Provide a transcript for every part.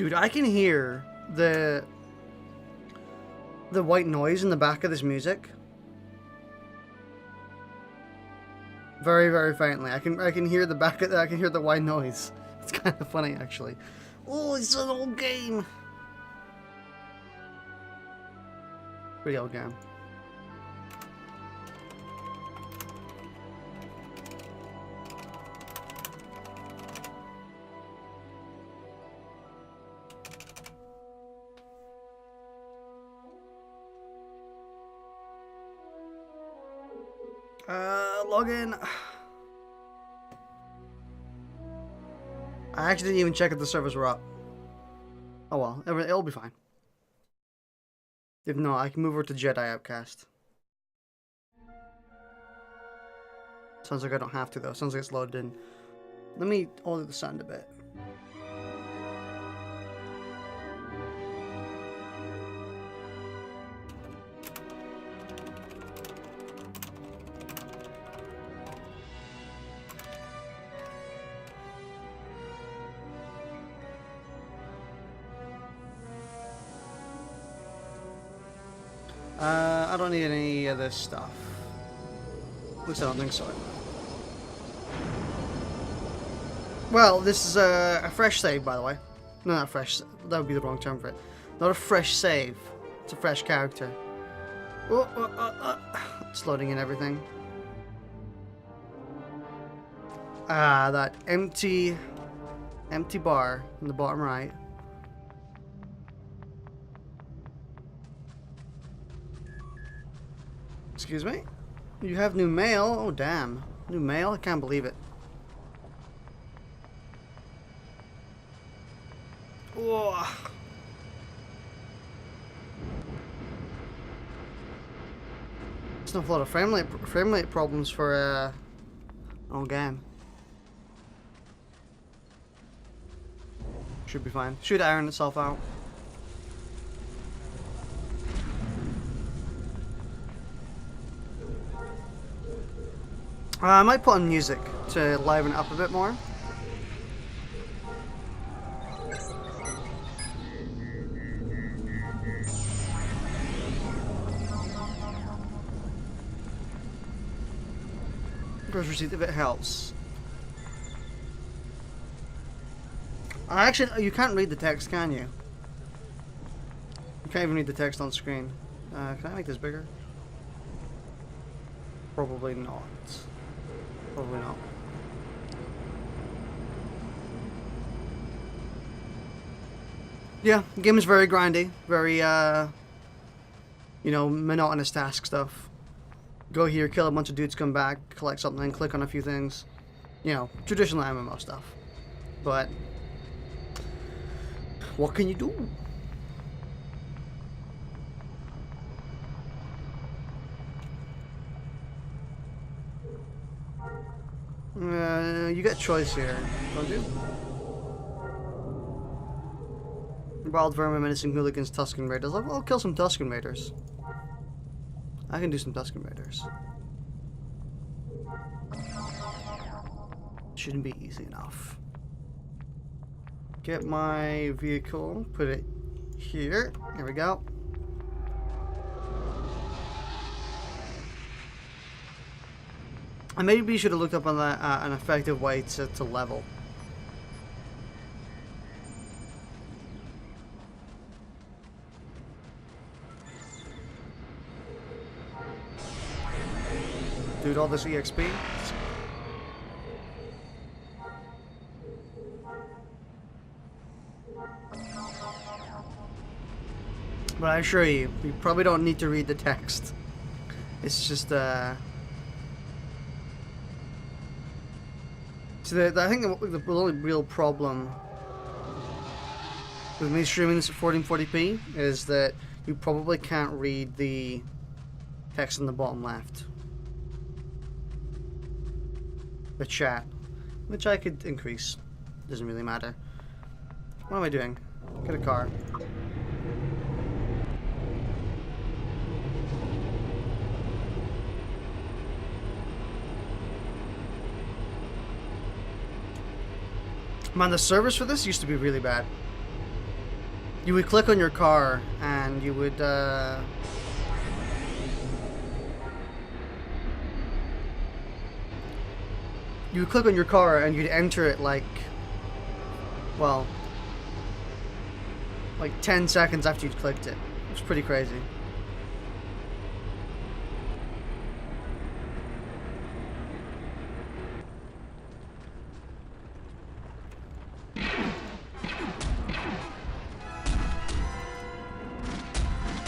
Dude, I can hear the white noise in the back of this music. Very, very faintly. I can hear the back of I can hear the white noise. It's kind of funny actually. Oh, it's an old game. Pretty old game. Login. I actually didn't even check if the servers were up. Oh well, it'll be fine. If not, I can move over to Jedi Outcast. Sounds like I don't have to though. Sounds like it's loaded in. Let me alter the sound a bit. I don't need any of this stuff. At least I don't think so. Well, this is a fresh save, by the way. No, not fresh. That would be the wrong term for it. Not a fresh save. It's a fresh character. It's loading in everything. Ah, that empty bar in the bottom right. Excuse me? You have new mail? Oh, damn. New mail? I can't believe it. Whoa. There's not a lot of frame rate problems for old game. Should be fine. Should iron itself out. I might put on music to liven it up a bit more. Gross receipt if it helps. Actually, you can't read the text, can you? You can't even read the text on screen. Can I make this bigger? Probably not. Probably not. Yeah, the game is very grindy, very, you know, monotonous task stuff. Go here, kill a bunch of dudes, come back, collect something, click on a few things. You know, traditional MMO stuff. But, what can you do? You get choice here, don't you? Wild vermin, menacing hooligans, Tusken Raiders. I'll kill some Tusken Raiders. I can do some Tusken Raiders. Shouldn't be easy enough. Get my vehicle, put it here. Here we go. I maybe should have looked up on an effective way to level. Dude, all this EXP. But I assure you, you probably don't need to read the text. It's just So I think the only real problem with me streaming this at 1440p is that you probably can't read the text in the bottom left. The chat, which I could increase. Doesn't really matter. What am I doing? Get a car. Man, the servers for this used to be really bad. You would click on your car and you would click on your car and you'd enter it like, well, like 10 seconds after you'd clicked it. It was pretty crazy.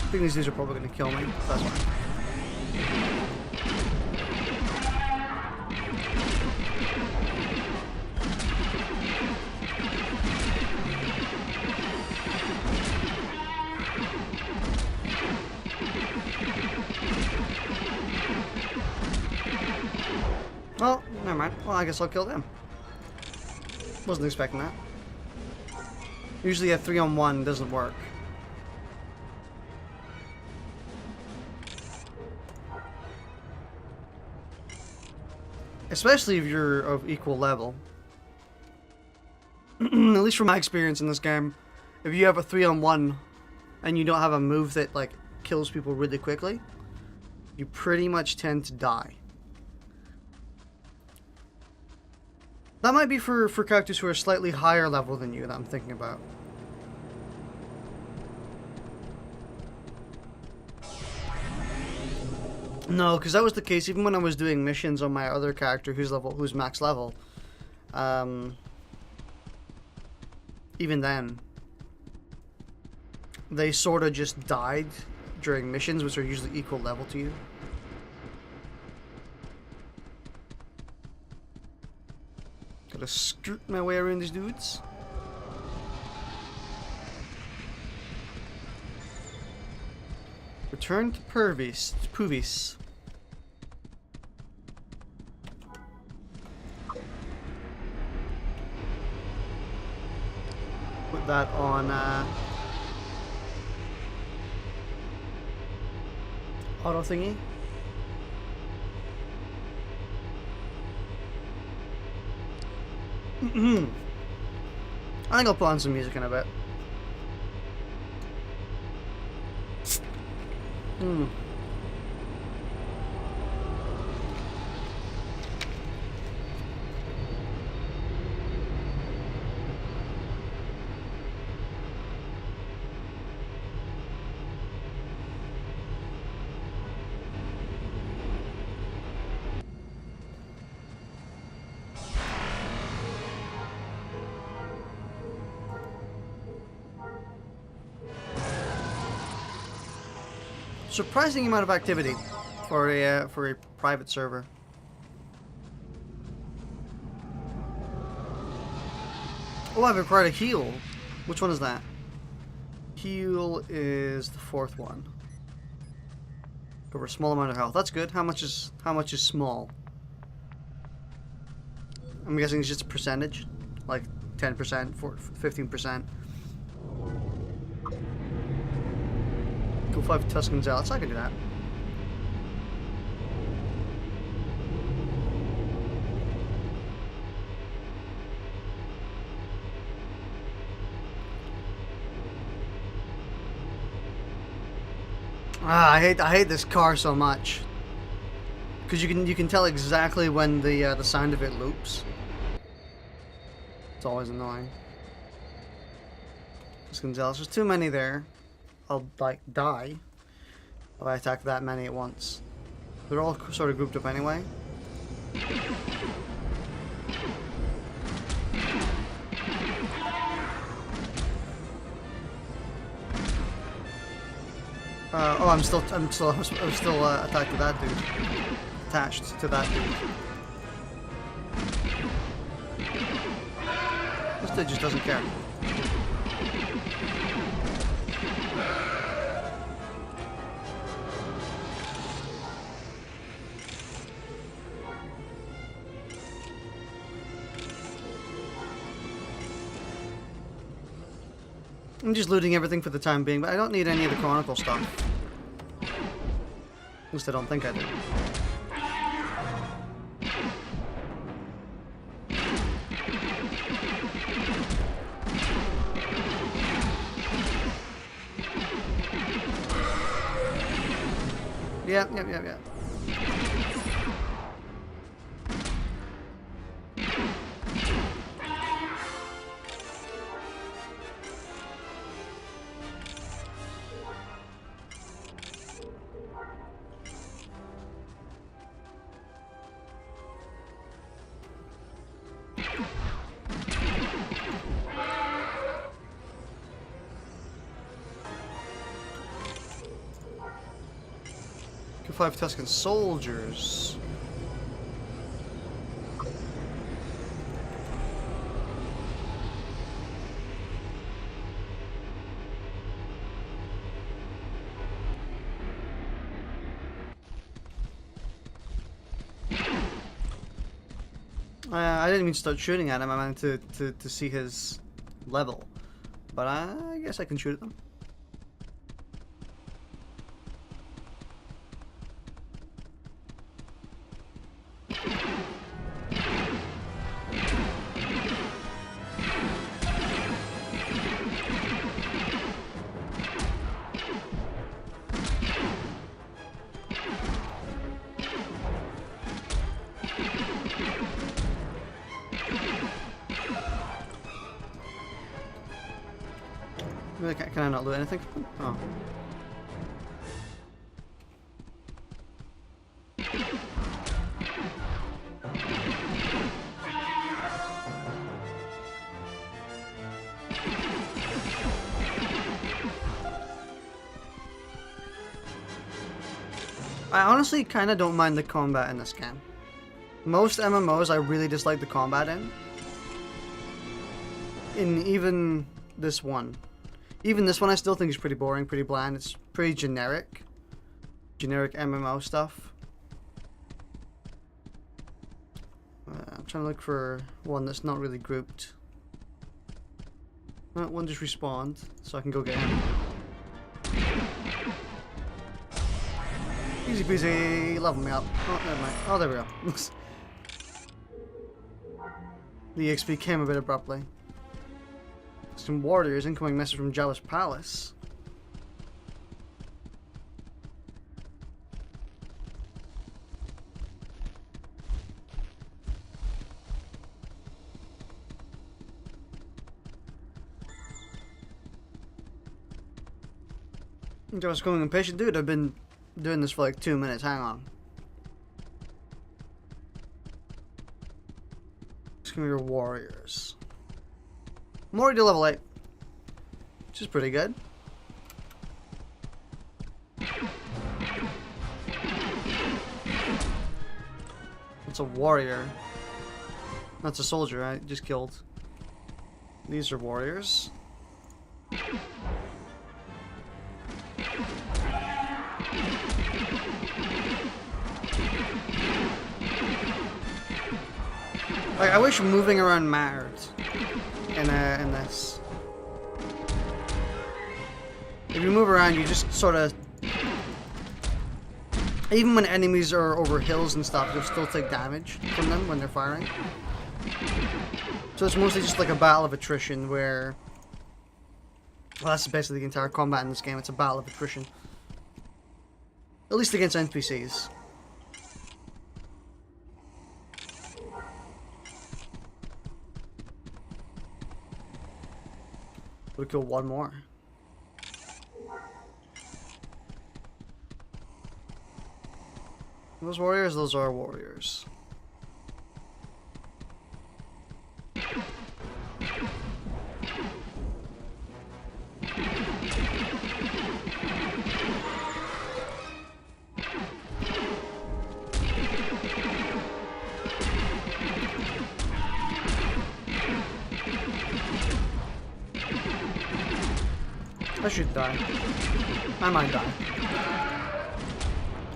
I think these dudes are probably going to kill me. That's fine. Well, never mind. Well, I guess I'll kill them. Wasn't expecting that. Usually a 3-on-1 doesn't work. Especially if you're of equal level. At least from my experience in this game, if you have a 3-on-1 and you don't have a move that like kills people really quickly, you pretty much tend to die. That might be for characters who are slightly higher level than you that I'm thinking about. No, because that was the case even when I was doing missions on my other character who's max level. Even then, they sort of just died during missions, which are usually equal level to you. Gotta skirt my way around these dudes. Return to Puvis. Put that on auto thingy. I think I'll put on some music in a bit. Surprising amount of activity for a private server. Oh, I've acquired a heal. Which one is that? Heal is the 4th one. Over a small amount of health. That's good. How much is small? I'm guessing it's just a percentage, like 10%, 15%. Go 5 Tuscan Zealots. I can do that. I hate this car so much. Because you can tell exactly when the sound of it loops. It's always annoying. Tuscan Zealots. There's too many there. I'll like die if I attack that many at once. They're all sort of grouped up anyway. Oh, I'm still attached to that dude. Attached to that dude. This dude just doesn't care. I'm just looting everything for the time being, but I don't need any of the Chronicle stuff. At least I don't think I do. Yeah, yeah, yeah, yeah. Q5 Tuscan soldiers. I didn't even start shooting at him. I meant to see his level, but I guess I can shoot at them. Really, can I not loot anything? Oh. I honestly kind of don't mind the combat in this game. Most MMOs I really dislike the combat in. Even this one. Even this one I still think is pretty boring, pretty bland. It's pretty generic. Generic MMO stuff. I'm trying to look for one that's not really grouped. One just respawned, so I can go get him. Easy peasy, level me up. Oh, never mind. Oh, there we go. The XP came a bit abruptly. Some warriors, incoming message from Jealous Palace. I was going impatient, dude. I've been doing this for like 2 minutes. Hang on. Just give me your warriors. I'm already level 8, which is pretty good. It's a warrior. That's a soldier I just killed. These are warriors. Like, I wish moving around mattered in this. If you move around, you just sort of... Even when enemies are over hills and stuff, you'll still take damage from them when they're firing. So it's mostly just like a battle of attrition where... Well, that's basically the entire combat in this game. It's a battle of attrition. At least against NPCs. We'll kill one more. Those warriors, those are warriors. I should die. I might die.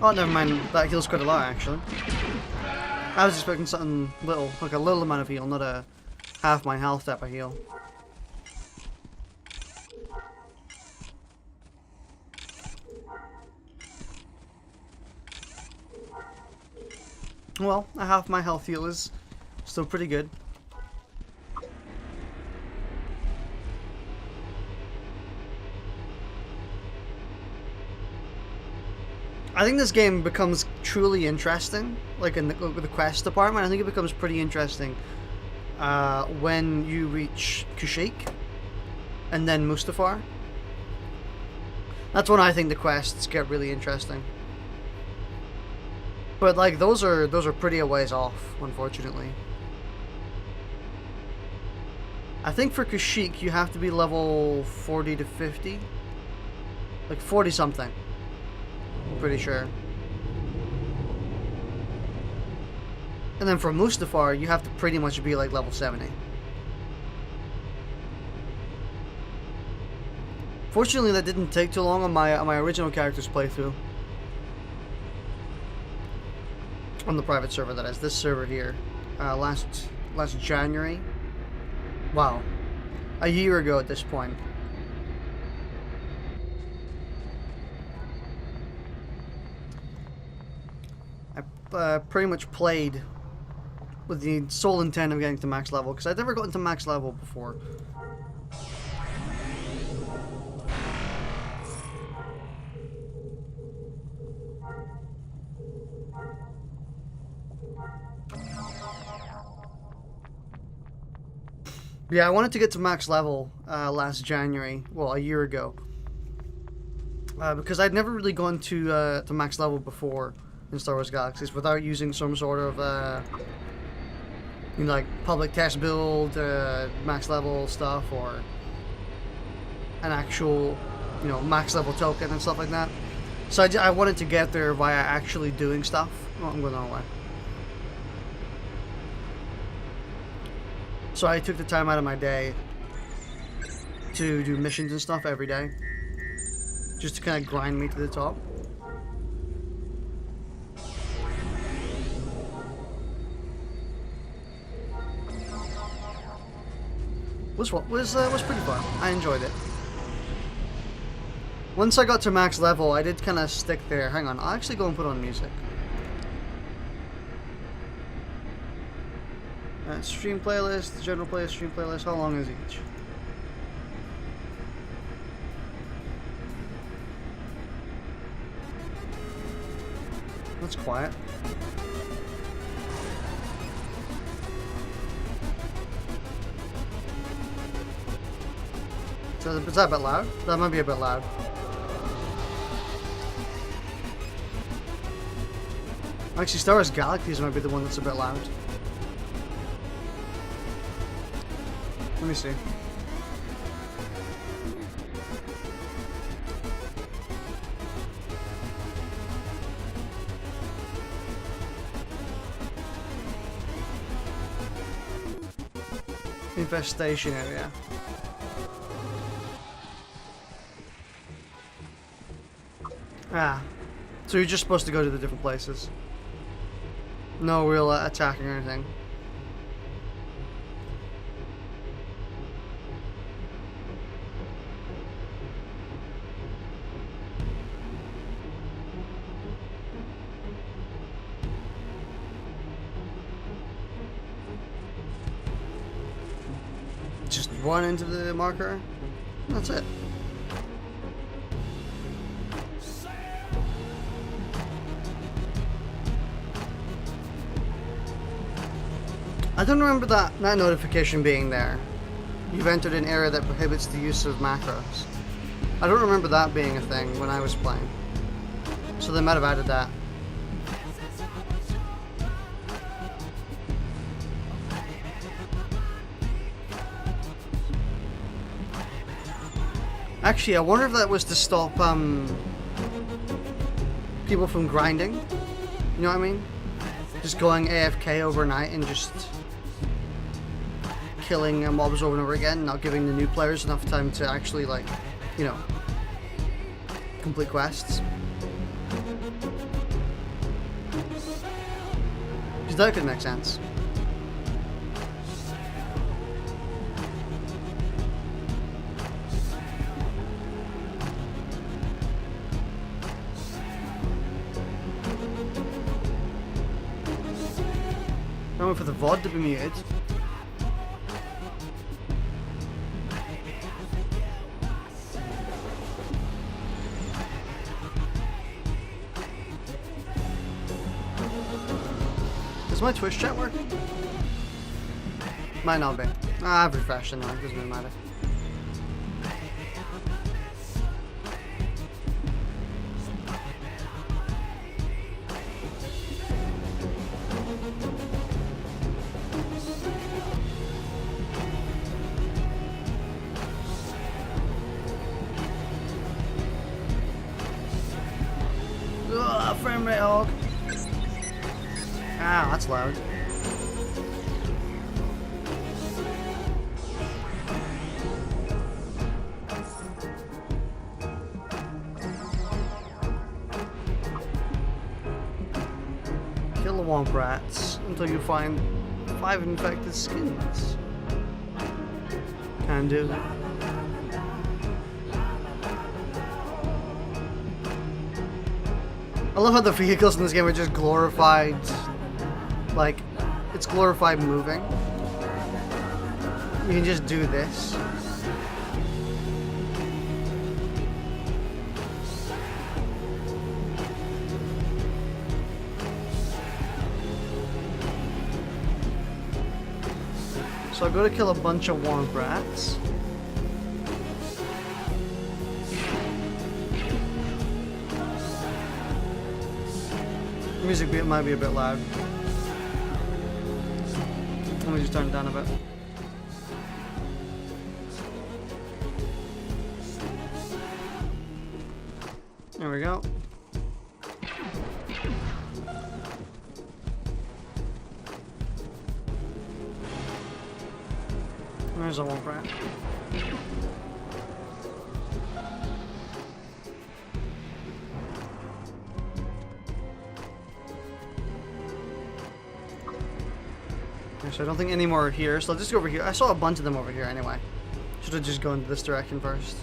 Oh, never mind. That heals quite a lot, actually. I was expecting something little, like a little amount of heal, not a half my health type of heal. Well, a half my health heal is still pretty good. I think this game becomes truly interesting, like in the quest department. I think it becomes pretty interesting when you reach Kashyyyk and then Mustafar. That's when I think the quests get really interesting. But like those are pretty a ways off, unfortunately. I think for Kashyyyk you have to be level 40 to 50, like 40 something. I'm pretty sure. And then for Mustafar, you have to pretty much be like level 70. Fortunately, that didn't take too long on my original character's playthrough. On the private server, that is. This server here. Last January. Wow. A year ago at this point. I pretty much played with the sole intent of getting to max level, because I'd never gotten to max level before. Yeah, I wanted to get to max level last January, well, a year ago, because I'd never really gone to max level before in Star Wars Galaxies without using some sort of you know, like public test build, max level stuff, or an actual, you know, max level token and stuff like that. So I wanted to get there via actually doing stuff. Oh, I'm going the wrong way. So I took the time out of my day to do missions and stuff every day, just to kind of grind me to the top. Was pretty fun. I enjoyed it. Once I got to max level, I did kind of stick there. Hang on, I'll actually go and put on music. Stream playlist, general playlist, stream playlist. How long is each? That's quiet. So is that a bit loud? That might be a bit loud. Actually, Star Wars Galaxies might be the one that's a bit loud. Let me see. Infestation area. Ah. So you're just supposed to go to the different places. No real attacking or anything. Just run into the marker. That's it. I don't remember that notification being there. You've entered an area that prohibits the use of macros. I don't remember that being a thing when I was playing. So they might have added that. Actually, I wonder if that was to stop people from grinding. You know what I mean? Just going AFK overnight and just killing mobs over and over again, not giving the new players enough time to actually, like, you know, complete quests. Because that could make sense. I'm waiting for the VOD to be muted. Does my Twitch chat work? Might not be. I've refreshed anyway, doesn't really matter. Ugh, frame rate hog. Ah, that's loud. Kill the womp rats until you find 5 infected skins. Can do. I love how the vehicles in this game are just glorified. Like, it's glorified moving. You can just do this. So I go to kill a bunch of womp rats. The music beat might be a bit loud. Let me just turn it down a bit. There we go. There's a womp rat. So I don't think any more are here, so I'll just go over here. I saw a bunch of them over here anyway. Should have just gone this direction first.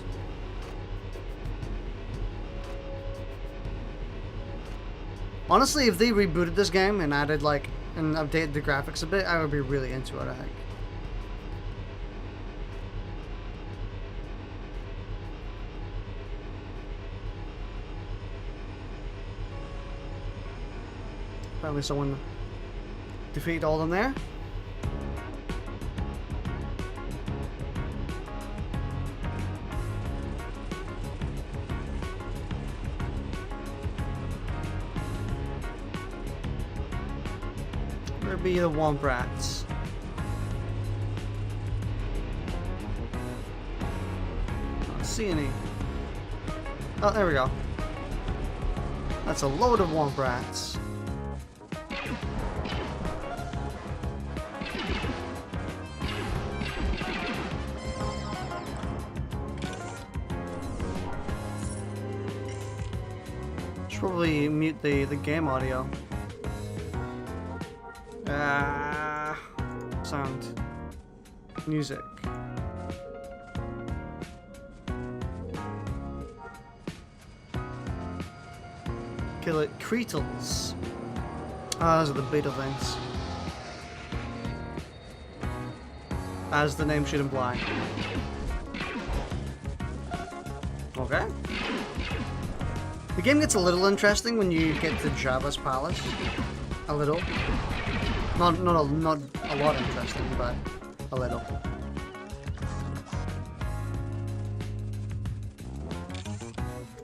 Honestly, if they rebooted this game and added like and updated the graphics a bit, I would be really into it, I think. Apparently someone defeated all of them there. Where be the womp rats? I don't see any. Oh, there we go. That's a load of womp rats. Should probably mute the game audio. Sound. Music. Kill it. Creetles. Ah, those are the beta things. As the name should imply. Okay. The game gets a little interesting when you get to Java's Palace. A little. Not a lot interesting, but a little.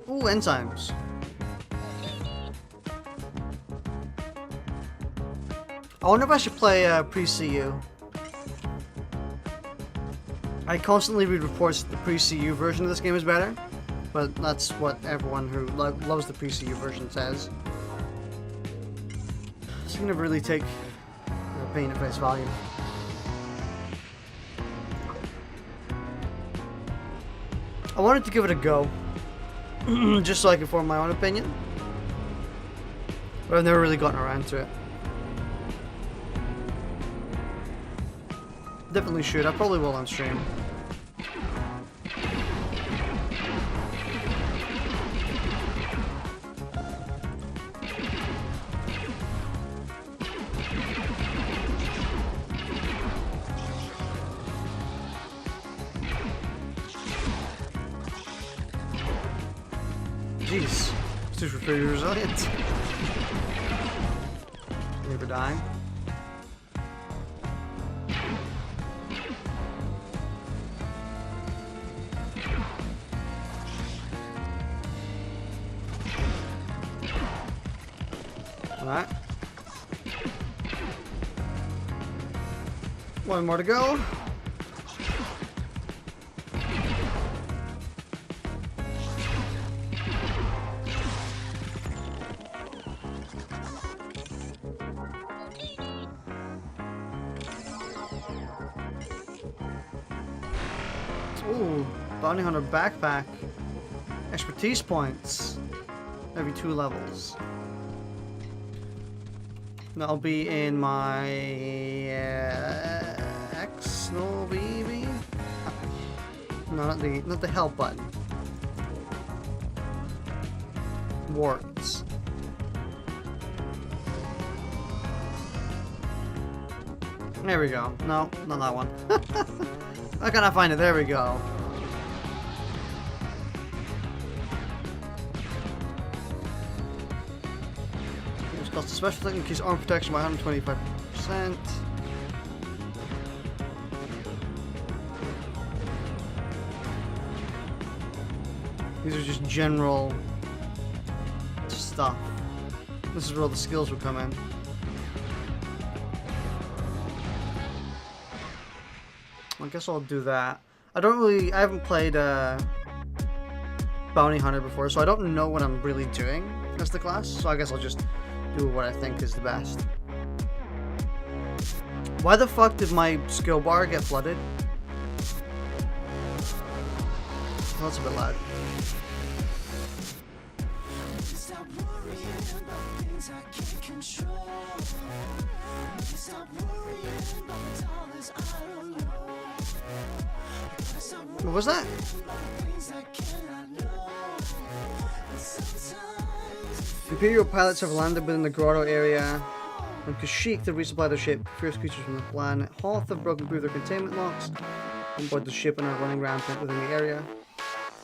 Ooh, enzymes. I wonder if I should play pre-CU. I constantly read reports that the pre-CU version of this game is better, but that's what everyone who loves the pre-CU version says. So you can never really take opinion at face value. I wanted to give it a go, just so I could form my own opinion, but I've never really gotten around to it. Definitely should. I probably will on stream. Jeez, super pretty resilient. Never dying. Alright. One more to go. Ooh, bounty hunter backpack. Expertise points. Every 2 levels. That'll be in my X, no BB. No, not the help button. Warts. There we go. No, not that one. How can I find it? There we go. It's cost a special attack, increase armor protection by 125%. These are just general stuff. This is where all the skills will come in. I guess I'll do that. I haven't played Bounty Hunter before, so I don't know what I'm really doing as the class, so I guess I'll just do what I think is the best. Why the fuck did my skill bar get flooded? Oh, that's a bit loud. What was that? Imperial pilots have landed within the grotto area and Kashyyyk to resupply their ship. Fierce creatures from the planet Hoth have broken through their containment locks on board the ship and are running rampant within the area.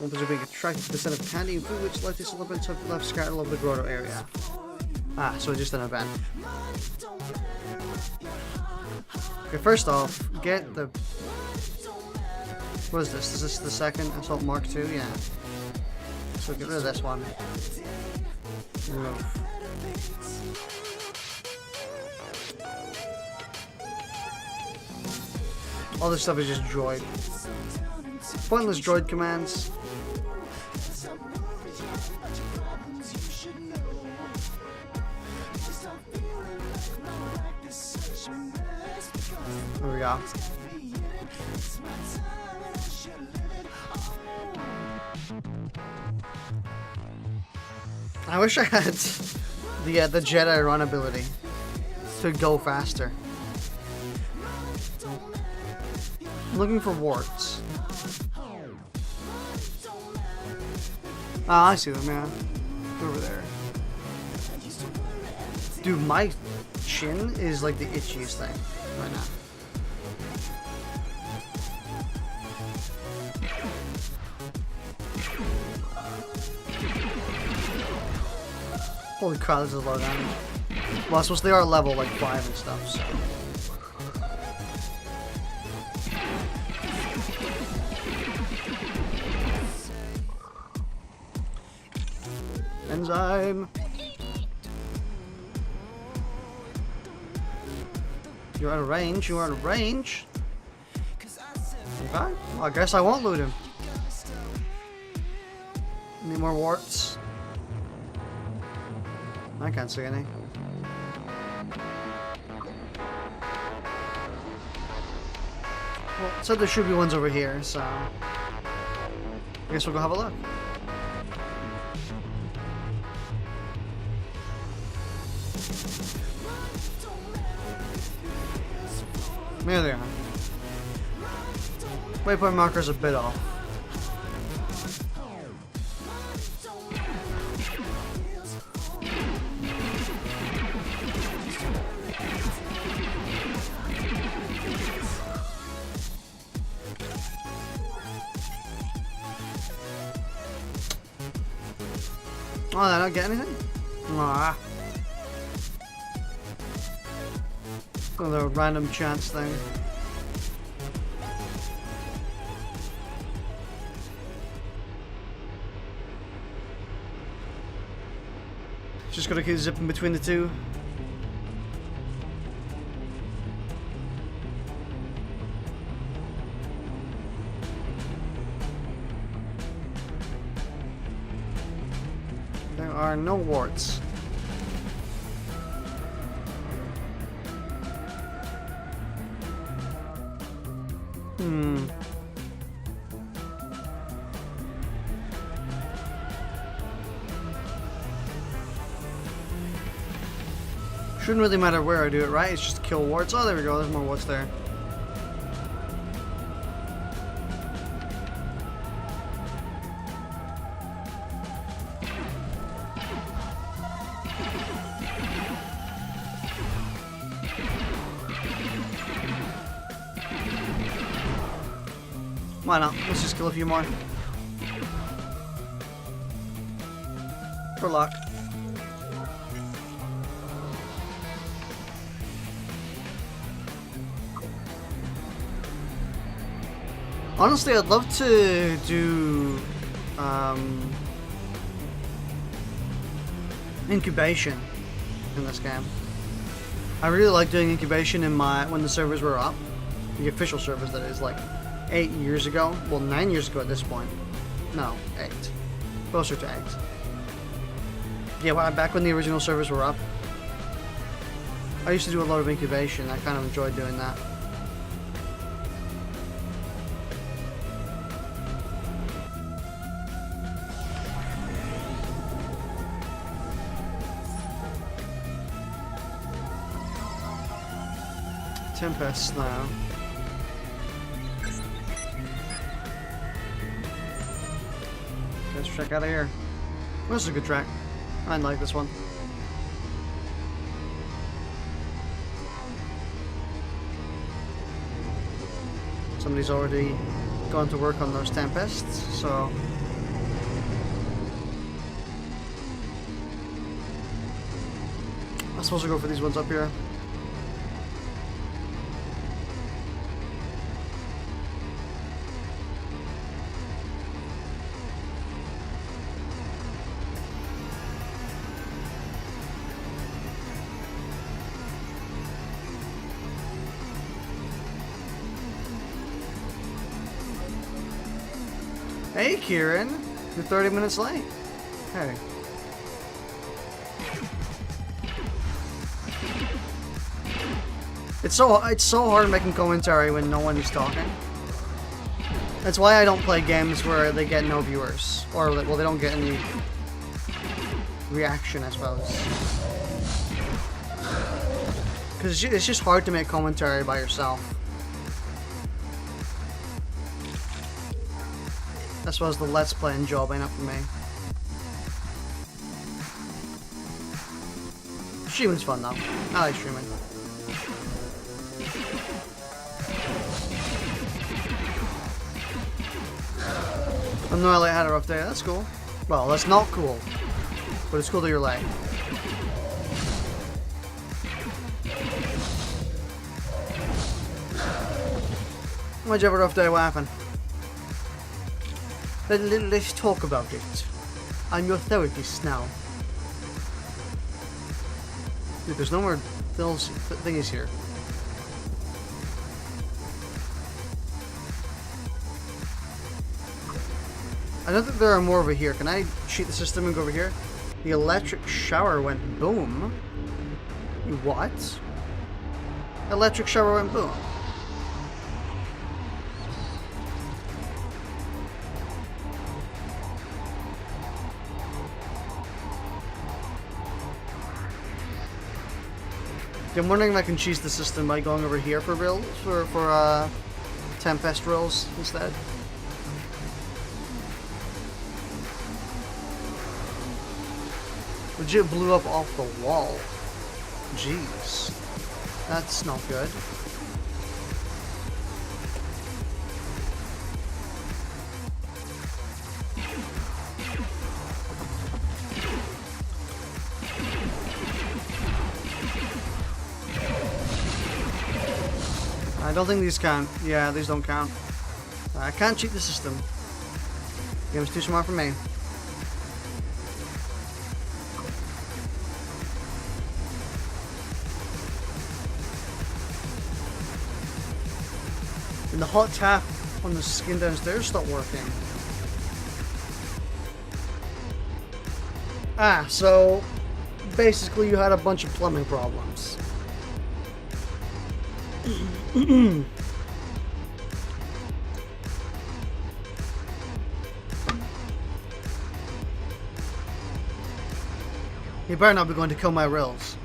Wolves are being attracted to the scent of candy and food, which likely celebrants have left scattered all over the grotto area. Ah, so just an event. Okay, first off, get the... What is this? Is this the second Assault Mark II? Yeah. So get rid of this one. Remove. All this stuff is just droid. Pointless droid commands. There we go. I wish I had the Jedi run ability to go faster. I'm looking for warts. Ah, I see them, yeah. Over there. Dude, my chin is like the itchiest thing right now. Holy crap, this is a lot of damage. Well, I suppose they are level like 5 and stuff, so. Enzyme! You're out of range, you're out of range! Okay, well, I guess I won't loot him. Any more warts? I can't see any. Well, it said there should be ones over here, so I guess we'll go have a look. There they are. Waypoint marker's a bit off. Oh, did I not get anything? Ah. Another random chance thing. Just gotta keep zipping between the two. There are no warts. Shouldn't really matter where I do it, right? It's just to kill warts. Oh, there we go. There's more warts there. Why not? Let's just kill a few more. For luck. Honestly, I'd love to do incubation in this game. I really like doing incubation in when the servers were up, the official servers that is, like 8 years ago. Well, 9 years ago at this point. No, 8. Closer to 8. Yeah, back when the original servers were up, I used to do a lot of incubation. I kind of enjoyed doing that. Tempest now. Let's check out of here. This is a good track. I like this one. Somebody's already gone to work on those tempests, so I'm supposed to go for these ones up here. Hey, Kieran, you're 30 minutes late. Hey. It's so hard making commentary when no one is talking. That's why I don't play games where they get no viewers, or well, they don't get any reaction, I suppose. Because it's just hard to make commentary by yourself. I suppose the Let's Playing job ain't up for me. Streaming's fun though. I like streaming. I know I had a rough day. That's cool. Well, that's not cool. But it's cool that you're late. Why'd you have a rough day? What happened? Let's talk about it. I'm your therapist now. Dude, there's no more thingies here. I don't think there are more over here. Can I cheat the system and go over here? The electric shower went boom. What? Electric shower went boom. I'm wondering if I can cheese the system by going over here for builds, for Tempest rolls instead. Legit blew up off the wall. Jeez. That's not good. I don't think these count. Yeah, these don't count. I can't cheat the system. Game's too smart for me. And the hot tap on the skin downstairs stopped working. Ah, so basically you had a bunch of plumbing problems. You better not be going to kill my rills.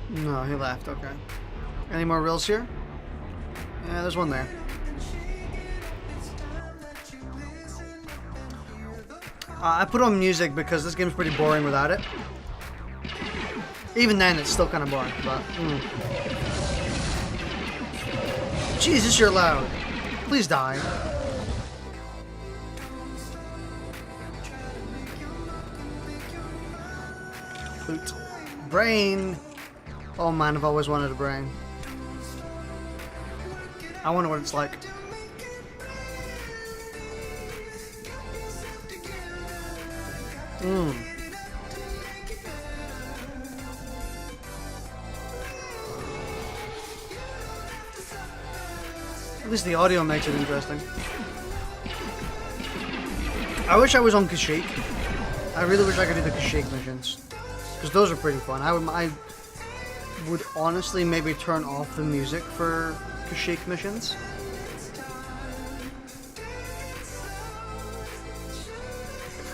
No, he left, okay. Any more rills here? Yeah, there's one there. I put on music because this game's pretty boring without it. Even then, it's still kind of boring, but... Jesus, you're loud. Please die. Loot. Brain. Oh man, I've always wanted a brain. I wonder what it's like. At least the audio makes it interesting. I wish I was on Kashyyyk. I really wish I could do the Kashyyyk missions. Because those are pretty fun. I would honestly maybe turn off the music for Kashyyyk missions.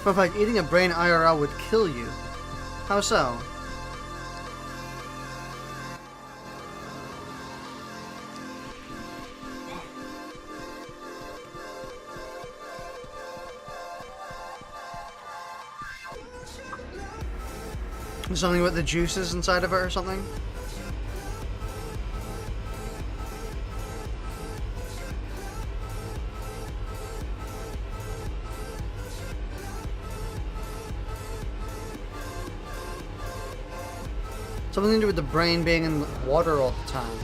But in fact, eating a brain IRL would kill you. How so? Something with the juices inside of it or something? Something to do with the brain being in water all the time.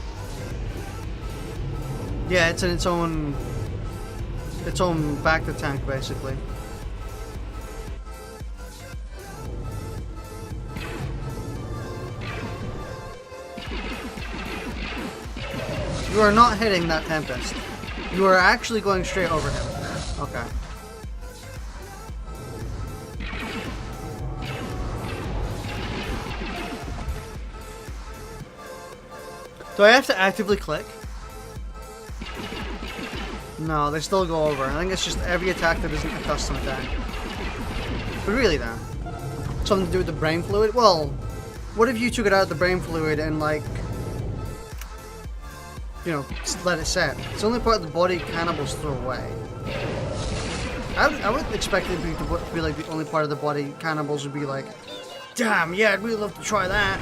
Yeah, it's in its own back to tank basically. You are not hitting that Tempest. You are actually going straight over him. Okay. Do I have to actively click? No, they still go over. I think it's just every attack that isn't a custom attack. But really though, something to do with the brain fluid? Well, what if you took it out of the brain fluid and like, you know, let it set? It's the only part of the body cannibals throw away. I would expect it to be like the only part of the body cannibals would be like, damn, yeah, I'd really love to try that.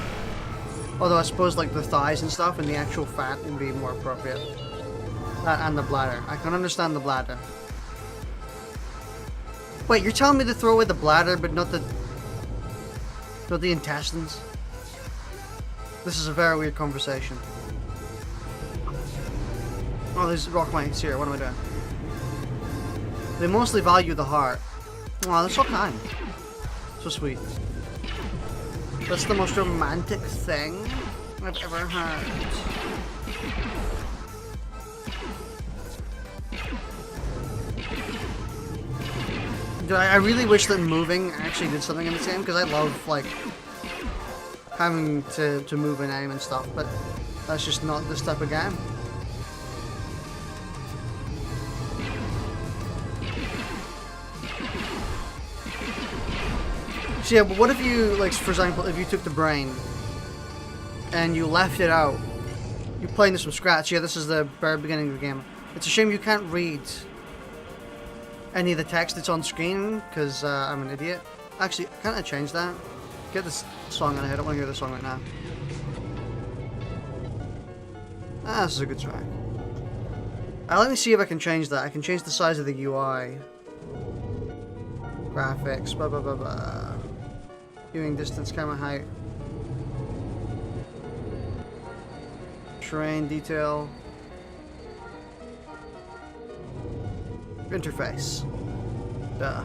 Although I suppose like the thighs and stuff and the actual fat would be more appropriate. That and the bladder. I can understand the bladder. Wait, you're telling me to throw away the bladder but not the intestines? This is a very weird conversation. Oh, there's rock mites here. What am I doing? They mostly value the heart. Oh, they're so kind. So sweet. That's the most romantic thing I've ever heard. I really wish that moving actually did something in this game, because I love, like, having to move and aim and stuff, but that's just not this type of game. So yeah, but what if you, like, for example, if you took the brain and you left it out, you're playing this from scratch. Yeah, this is the very beginning of the game. It's a shame you can't read any of the text that's on screen, because I'm an idiot. Actually, can't I change that? Get this song in my head. I don't want to hear this song right now. Ah, this is a good track. Let me see if I can change that. I can change the size of the UI. Graphics, blah blah blah blah. Viewing distance, camera height. Terrain detail. Interface. Duh.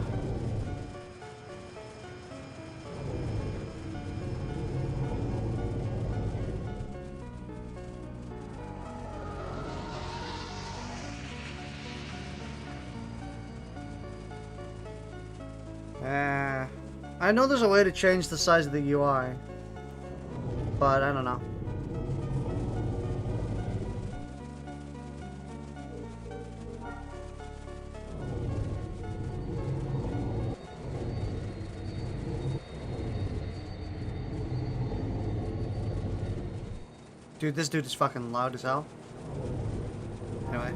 I know there's a way to change the size of the UI, but I don't know. Dude, this dude is fucking loud as hell. Anyway.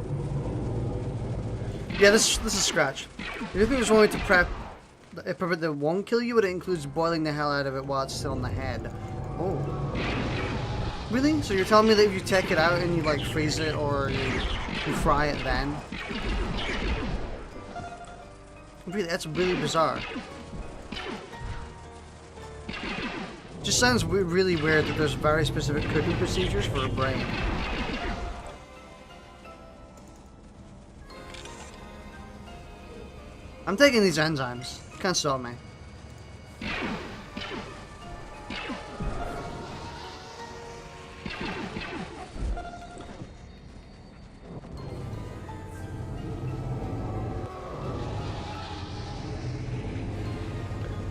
Yeah, this is Scratch. If you just wanted to prep that won't kill you, but it includes boiling the hell out of it while it's still in the head. Oh. Really? So you're telling me that if you take it out and you like freeze it or you fry it then? Really, that's really bizarre. Just sounds really weird that there's very specific cooking procedures for a brain. I'm taking these enzymes. Can't stop me.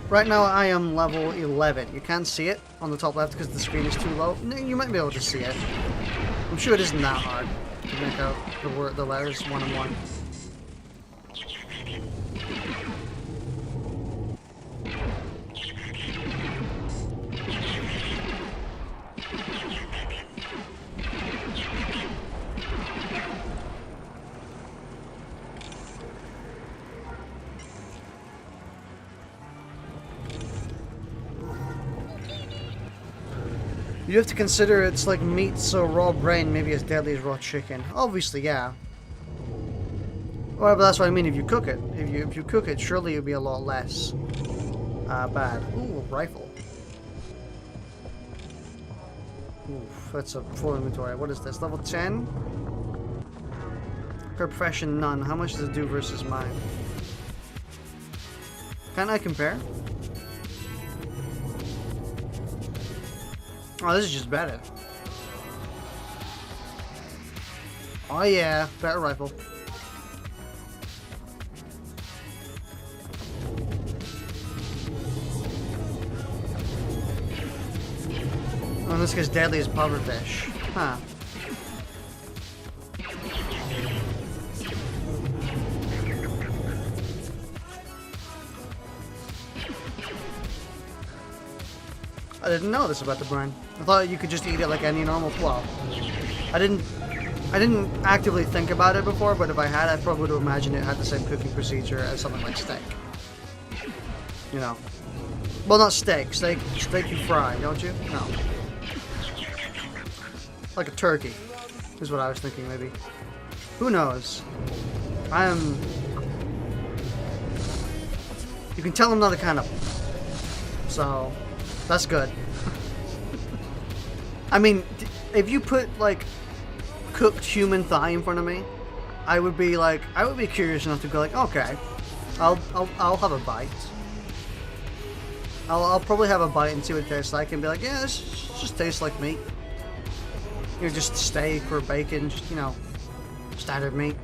Right now I am level 11. You can't see it on the top left because the screen is too low. No, you might be able to see it. I'm sure it isn't that hard to make out the letters one on one. You have to consider it's like meat, so raw brain may be as deadly as raw chicken. Obviously, yeah. Well, but that's what I mean. If you cook it, if you cook it, surely it'll be a lot less bad. Ooh, a rifle. Oof, that's a full inventory. What is this? Level 10. Per profession, none. How much does it do versus mine? Can I compare? Oh, this is just better. Oh yeah, better rifle. Oh, this guy's deadly as pufferfish. Huh. I didn't know this about the brain. I thought you could just eat it like any normal well. I didn't actively think about it before, but if I had, I probably would have imagined it had the same cooking procedure as something like steak. You know. Well, not steak. Steak you fry, don't you? No. Like a turkey, is what I was thinking maybe. Who knows? You can tell I'm not a cannibal. So, that's good. I mean, if you put like cooked human thigh in front of me, I would be curious enough to go like, okay, I'll have a bite. I'll probably have a bite and see what it tastes like, and be like, yeah, this just tastes like meat. You know, just steak or bacon, just, you know, standard meat.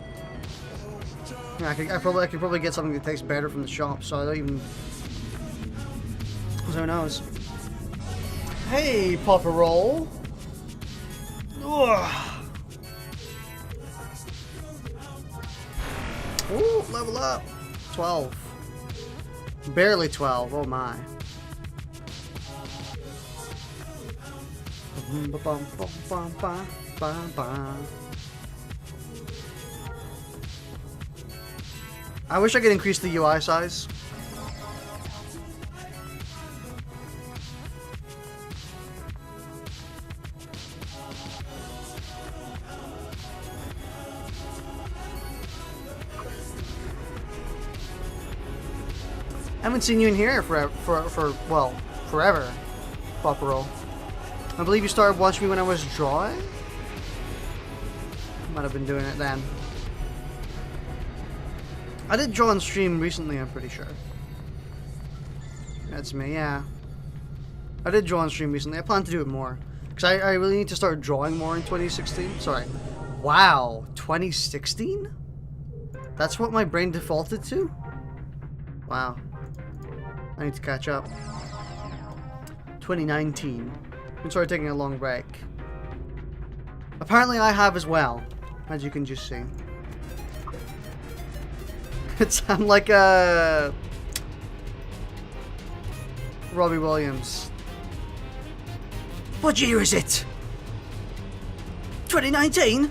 Yeah, I could probably get something that tastes better from the shop, so I don't even. Who knows? Hey, Papa Roll. Ugh. Ooh, level up. 12. Barely 12. Oh my. I wish I could increase the UI size. I haven't seen you in here for forever, Papa Roll. I believe you started watching me when I was drawing? Might have been doing it then. I did draw on stream recently, I'm pretty sure. That's me, yeah. I did draw on stream recently. I plan to do it more. Because I really need to start drawing more in 2016. Sorry. Wow. 2016? That's what my brain defaulted to? Wow. I need to catch up. 2019. I started taking a long break. Apparently I have as well. As you can just see. I'm like a... Robbie Williams. What year is it? 2019?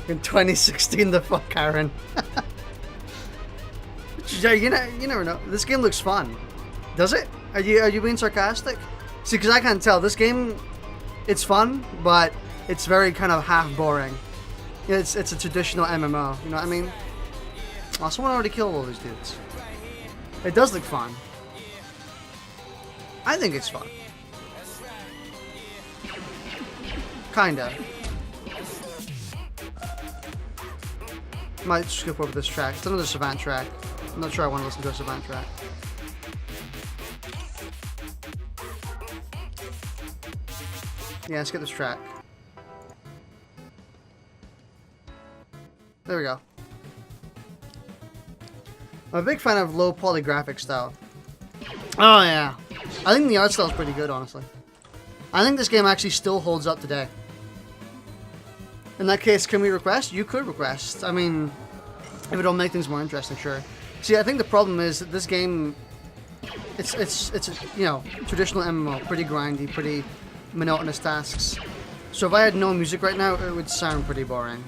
In 2016, the fuck, Karen. You never know. This game looks fun. Does it? Are you being sarcastic? See, because I can't tell. This game, it's fun, but it's very kind of half boring. Yeah, it's a traditional MMO. You know what I mean? Oh, someone already killed all these dudes. It does look fun. I think it's fun. Kinda. Might skip over this track. It's another Savant track. I'm not sure I want to listen to a Savant track. Yeah, let's get this track. There we go. I'm a big fan of low poly graphics style. Oh yeah. I think the art style is pretty good, honestly. I think this game actually still holds up today. In that case, can we request? You could request. I mean, if it'll make things more interesting, sure. See, I think the problem is that this game, it's you know, traditional MMO, pretty grindy, pretty monotonous tasks. So if I had no music right now, it would sound pretty boring.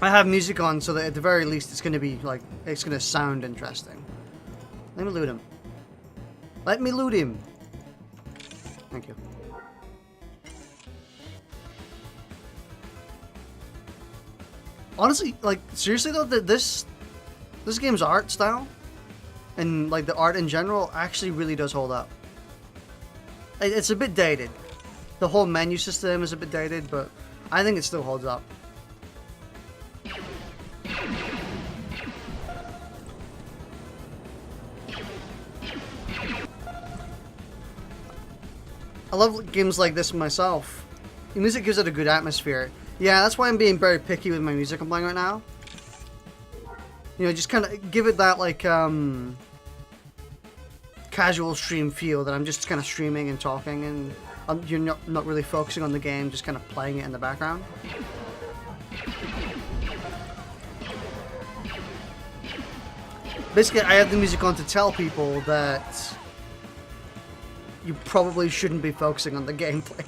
I have music on so that at the very least it's going to be like, it's going to sound interesting. Let me loot him. Let me loot him. Thank you. Honestly, like, seriously though, this game's art style and like the art in general actually really does hold up. It's a bit dated. The whole menu system is a bit dated, but I think it still holds up. I love games like this myself. The music gives it a good atmosphere. Yeah, that's why I'm being very picky with my music I'm playing right now. You know, just kind of give it that, like, casual stream feel that I'm just kind of streaming and talking and you're not really focusing on the game, just kind of playing it in the background. Basically, I have the music on to tell people that you probably shouldn't be focusing on the gameplay.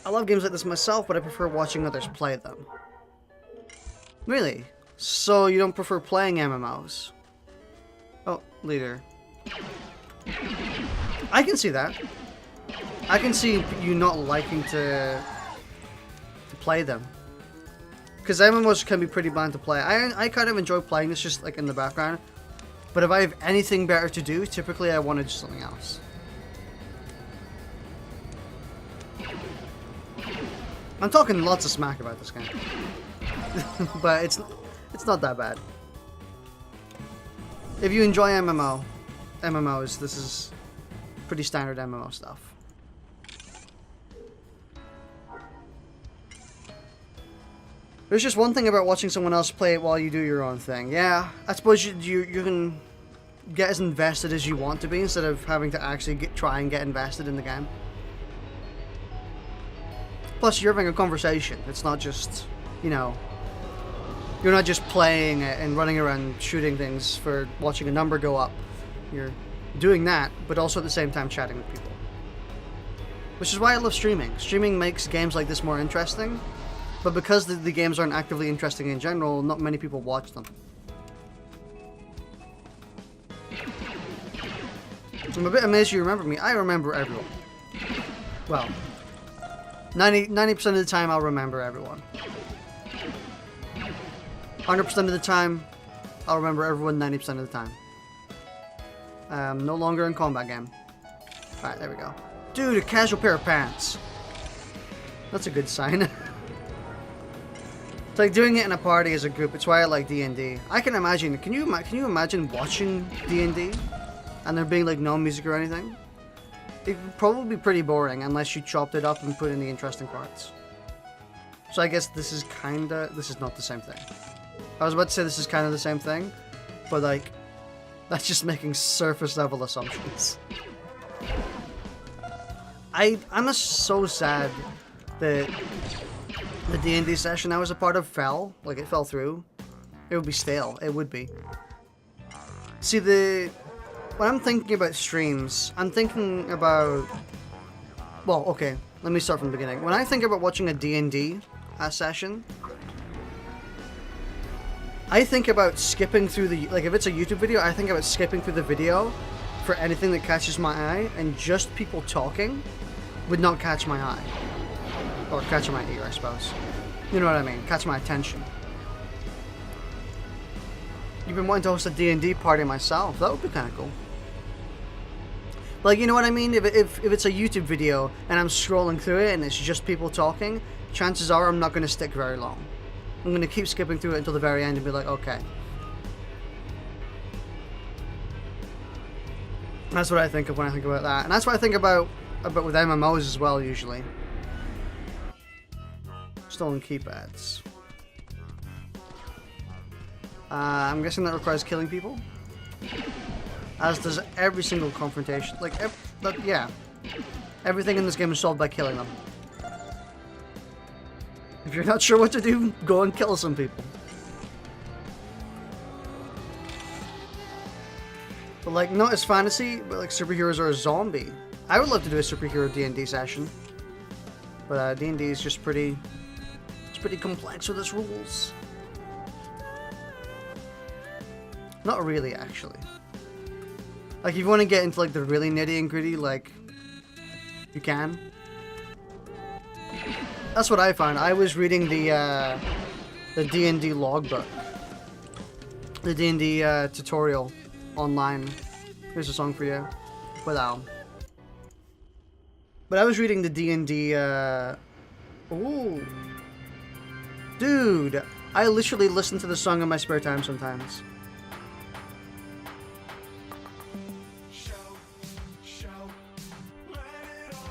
I love games like this myself, but I prefer watching others play them. Really? So you don't prefer playing MMOs? Oh, leader. I can see that. I can see you not liking to play them. Because MMOs can be pretty bland to play. I kind of enjoy playing this just like in the background. But if I have anything better to do, typically I want to do something else. I'm talking lots of smack about this game. But it's not that bad. If you enjoy MMOs, this is pretty standard MMO stuff. There's just one thing about watching someone else play it while you do your own thing. Yeah, I suppose you can get as invested as you want to be instead of having to actually try and get invested in the game. Plus, you're having a conversation. It's not just, you know, you're not just playing and running around shooting things for watching a number go up. You're doing that, but also at the same time chatting with people. Which is why I love streaming. Streaming makes games like this more interesting. But because the games aren't actively interesting in general, not many people watch them. I'm a bit amazed you remember me. I remember everyone. Well, 90% of the time I'll remember everyone. 100% of the time, I'll remember everyone 90% of the time. No longer in combat game. Alright, there we go. Dude, a casual pair of pants. That's a good sign. It's like doing it in a party as a group. It's why I like D&D. I can imagine. Can you imagine watching D&D and there being like no music or anything? It would probably be pretty boring unless you chopped it up and put in the interesting parts. So I guess this is not the same thing. I was about to say this is kind of the same thing, but like, that's just making surface level assumptions. I'm so sad that the D&D session I was a part of fell. Like, it fell through. It would be stale. It would be. See, when I'm thinking about streams, I'm thinking about... Well, okay, let me start from the beginning. When I think about watching a D&D session, I think about skipping through the... Like, if it's a YouTube video, I think about skipping through the video for anything that catches my eye, and just people talking would not catch my eye. Or catch my ear, I suppose. You know what I mean? Catch my attention. You've been wanting to host a D&D party myself. That would be kind of cool. Like, you know what I mean? If it's a YouTube video and I'm scrolling through it and it's just people talking, chances are I'm not going to stick very long. I'm going to keep skipping through it until the very end and be like, okay. That's what I think of when I think about that. And that's what I think about with MMOs as well, usually. Stolen keypads. I'm guessing that requires killing people. As does every single confrontation. Like, yeah. Everything in this game is solved by killing them. If you're not sure what to do, go and kill some people. But like, not as fantasy, but like superheroes are a zombie. I would love to do a superhero D&D session. But D&D is just pretty... It's pretty complex with its rules. Not really, actually. Like, if you want to get into like the really nitty and gritty, like, you can. That's what I found. I was reading the D&D logbook, the D&D tutorial online. Here's a song for you, without. But I was reading the D&D. Ooh, dude! I literally listen to the song in my spare time sometimes.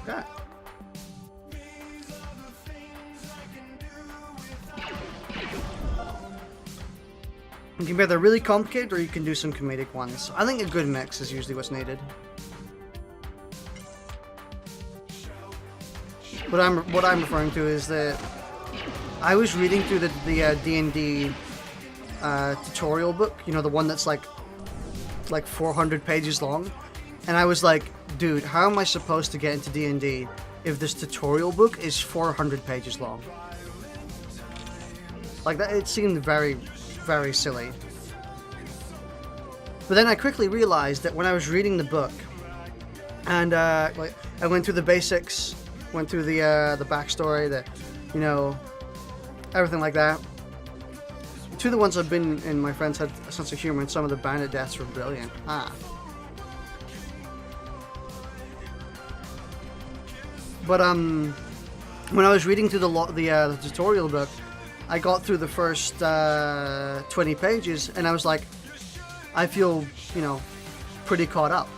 Yeah. You can be either really complicated or you can do some comedic ones. I think a good mix is usually what's needed. What I'm referring to is that I was reading through the D&D tutorial book, you know, the one that's like 400 pages long, and I was like, dude, how am I supposed to get into D&D if this tutorial book is 400 pages long? Like, that, it seemed very, very silly. But then I quickly realized that when I was reading the book, and like, I went through the basics, went through the backstory, you know, everything like that. Two of the ones I've been in, my friends had a sense of humor, and some of the bandit deaths were brilliant. But when I was reading through the tutorial book, I got through the first 20 pages, and I was like, I feel, you know, pretty caught up.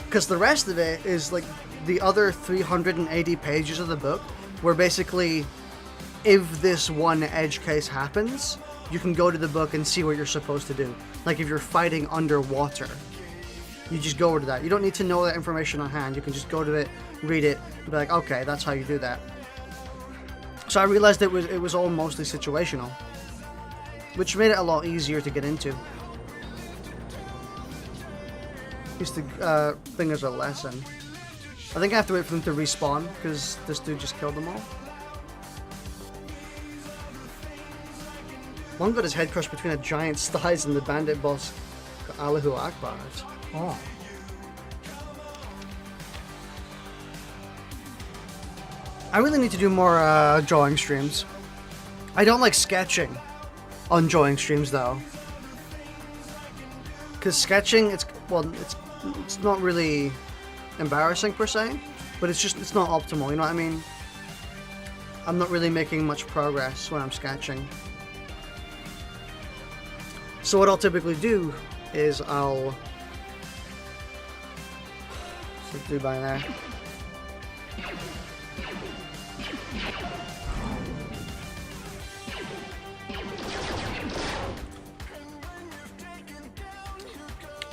Because the rest of it is like the other 380 pages of the book, where basically, if this one edge case happens, you can go to the book and see what you're supposed to do. Like if you're fighting underwater, you just go over to that. You don't need to know that information on hand. You can just go to it, read it, and be like, okay, that's how you do that. So I realized it was all mostly situational, which made it a lot easier to get into. Used to think as a lesson. I think I have to wait for them to respawn, because this dude just killed them all. One got his head crushed between a giant's thighs and the bandit boss, Allahu Akbar. Oh. I really need to do more drawing streams. I don't like sketching on drawing streams though, because sketching it's not really embarrassing per se, but it's not optimal. You know what I mean? I'm not really making much progress when I'm sketching. So what I'll typically do is I'll do by there.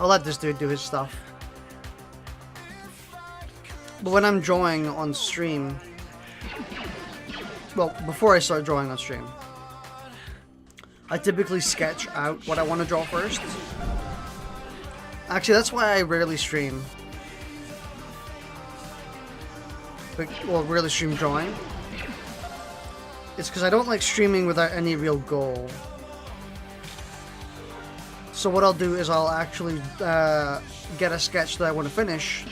I'll let this dude do his stuff. But when I'm drawing on stream, well, before I start drawing on stream, I typically sketch out what I want to draw first. Actually, that's why I rarely stream. Well, rarely stream drawing. It's because I don't like streaming without any real goal. So what I'll do is I'll actually get a sketch that I want to finish,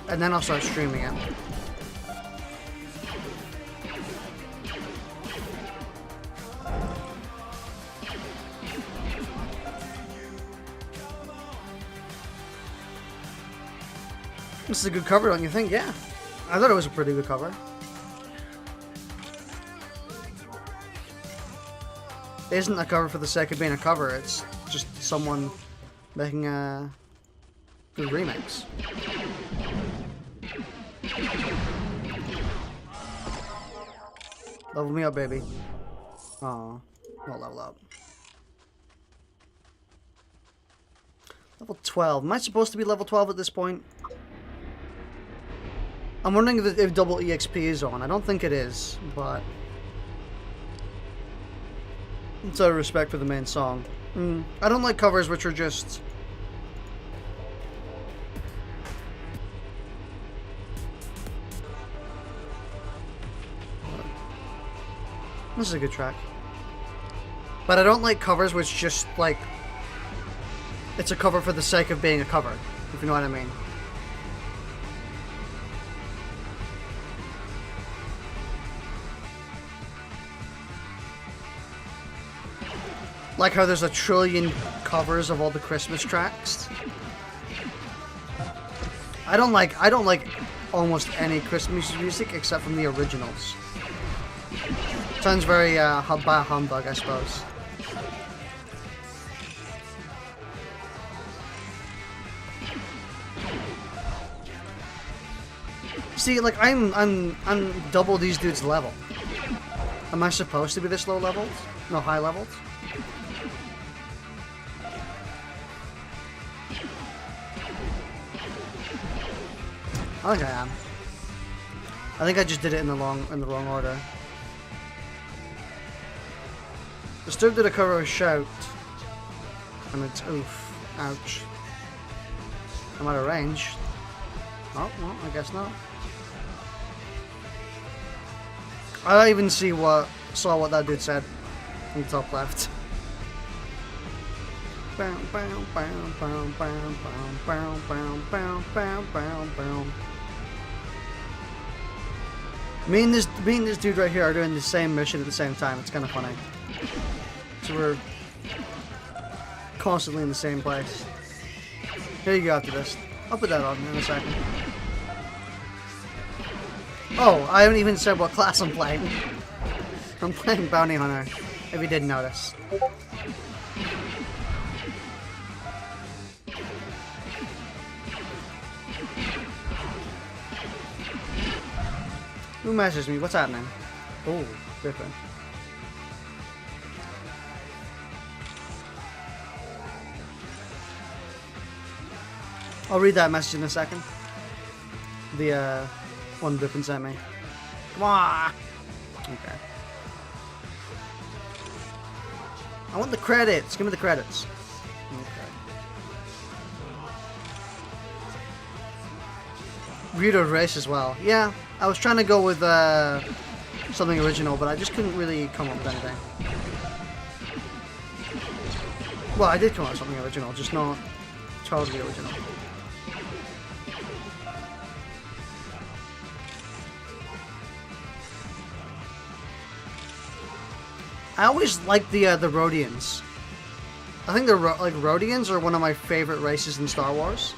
and then I'll start streaming it. This is a good cover, don't you think? Yeah. I thought it was a pretty good cover. It isn't a cover for the sake of being a cover, it's just someone making a good remix. Level me up, baby. Aw, not level up. Level 12. Am I supposed to be level 12 at this point? I'm wondering if double EXP is on. I don't think it is, but it's out of respect for the main song. I don't like covers which are just this is a good track. But I don't like covers which just like it's a cover for the sake of being a cover, if you know what I mean. Like how there's a trillion covers of all the Christmas tracks. I don't like almost any Christmas music except from the originals. Sounds very humbug, I suppose. See, like I'm double these dudes' level. Am I supposed to be this low leveled? No, high leveled? I think I am. I think I just did it in the wrong order. Disturb did a cover of Shout, and it's oof, ouch. I'm out of range. Oh, well, I guess not. I even saw what that dude said in the top left. Me and this dude right here are doing the same mission at the same time. It's kind of funny. So we're constantly in the same place. Here you go after this. I'll put that on in a second. Oh, I haven't even said what class I'm playing. I'm playing Bounty Hunter, if you didn't notice. Who messaged me? What's happening? Oh, different. I'll read that message in a second. The one Biffin sent me. Come on! Okay. I want the credits. Give me the credits. Okay. Weirdo race as well. Yeah, I was trying to go with something original, but I just couldn't really come up with anything. Well, I did come up with something original, just not totally original. I always like the Rhodians. I think like Rhodians are one of my favorite races in Star Wars.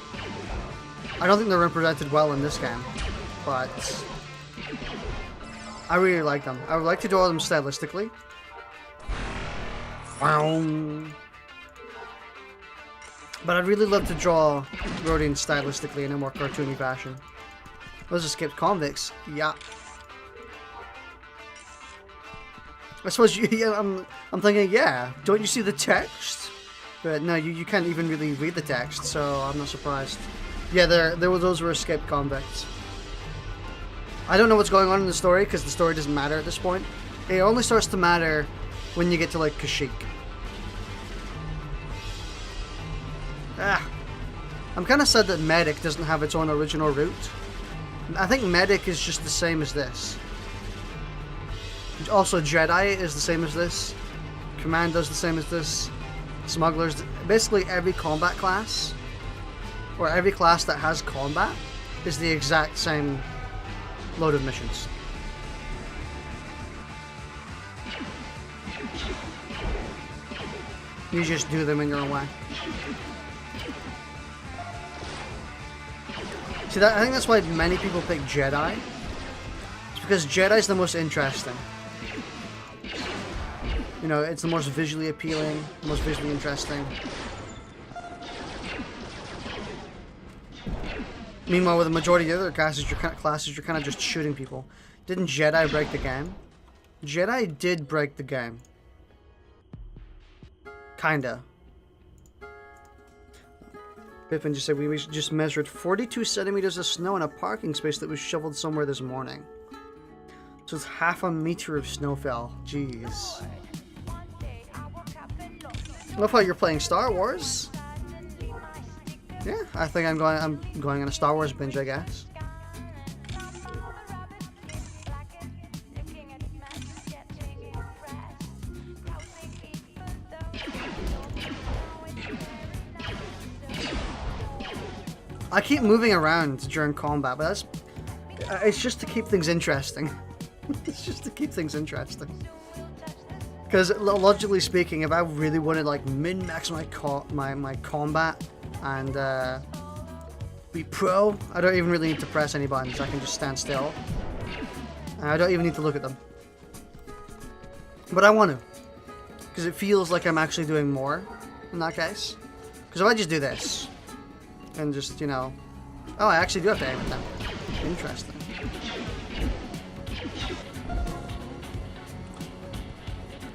I don't think they're represented well in this game, but I really like them. I would like to draw them stylistically. But I'd really love to draw Rhodians stylistically in a more cartoony fashion. Those escaped convicts. Yeah. I suppose I'm thinking, yeah, don't you see the text? But no, you can't even really read the text, so I'm not surprised. Yeah, those were escaped convicts. I don't know what's going on in the story, because the story doesn't matter at this point. It only starts to matter when you get to, like, Kashyyyk. I'm kind of sad that Medic doesn't have its own original route. I think Medic is just the same as this. Also, Jedi is the same as this. Commando's the same as this. Smugglers, basically every combat class, or every class that has combat, is the exact same load of missions. You just do them in your own way. See, I think that's why many people pick Jedi. It's because Jedi's the most interesting. You know, it's the most visually appealing, the most visually interesting. Meanwhile, with the majority of the other classes, you're kind of just shooting people. Didn't Jedi break the game? Jedi did break the game. Kinda. Pippin just said we just measured 42 centimeters of snow in a parking space that was shoveled somewhere this morning. So it's half a meter of snow fell. Jeez. Love how you're playing Star Wars. Yeah, I think I'm going on a Star Wars binge, I guess. I keep moving around during combat, but it's just to keep things interesting. It's just to keep things interesting. Because logically speaking, if I really wanted like min-max my combat and be pro, I don't even really need to press any buttons. I can just stand still. And I don't even need to look at them. But I want to, because it feels like I'm actually doing more in that case. Because if I just do this and just, you know, oh, I actually do have to aim at them. Interesting.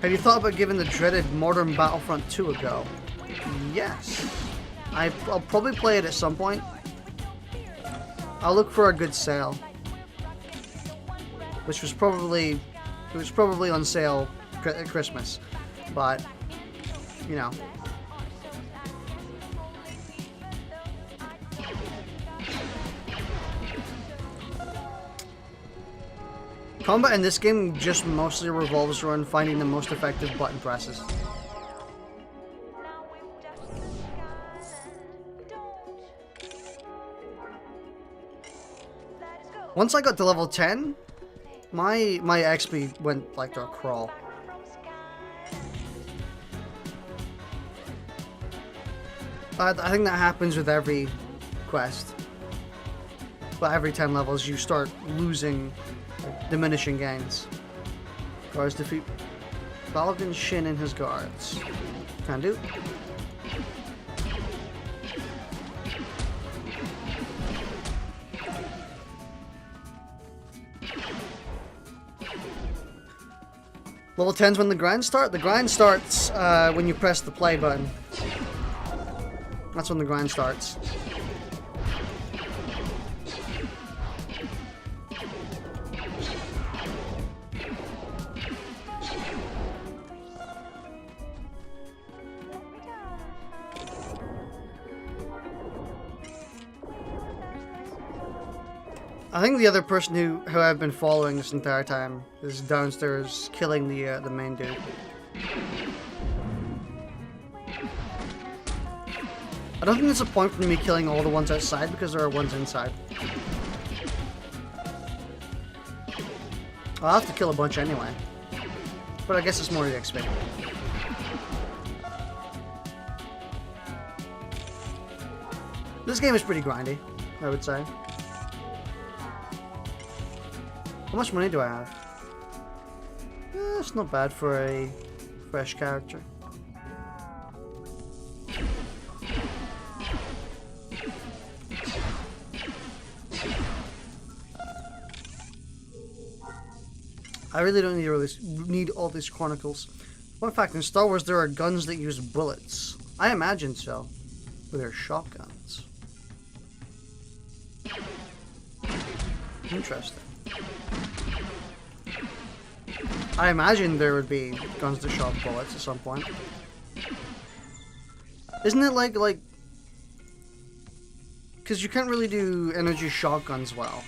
Have you thought about giving the dreaded Modern Battlefront 2 a go? Yes. I'll probably play it at some point. I'll look for a good sale. Which was probably on sale at Christmas. But, you know. Combat in this game just mostly revolves around finding the most effective button presses. Once I got to level 10, my XP went like to a crawl. I think that happens with every quest. But every 10 levels you start losing diminishing gains. Guards defeat Paladin Shin and his guards. Can do. Level 10's when the grind starts. The grind starts when you press the play button. That's when the grind starts. I think the other person who I've been following this entire time is downstairs killing the main dude. I don't think there's a point for me killing all the ones outside because there are ones inside. I'll have to kill a bunch anyway. But I guess it's more EXP. This game is pretty grindy, I would say. How much money do I have? It's not bad for a fresh character. I really don't need all these chronicles. Fun fact, in Star Wars there are guns that use bullets. I imagine so. But they're shotguns. Interesting. I imagine there would be guns that shot bullets at some point. Isn't it like... Because you can't really do energy shotguns well.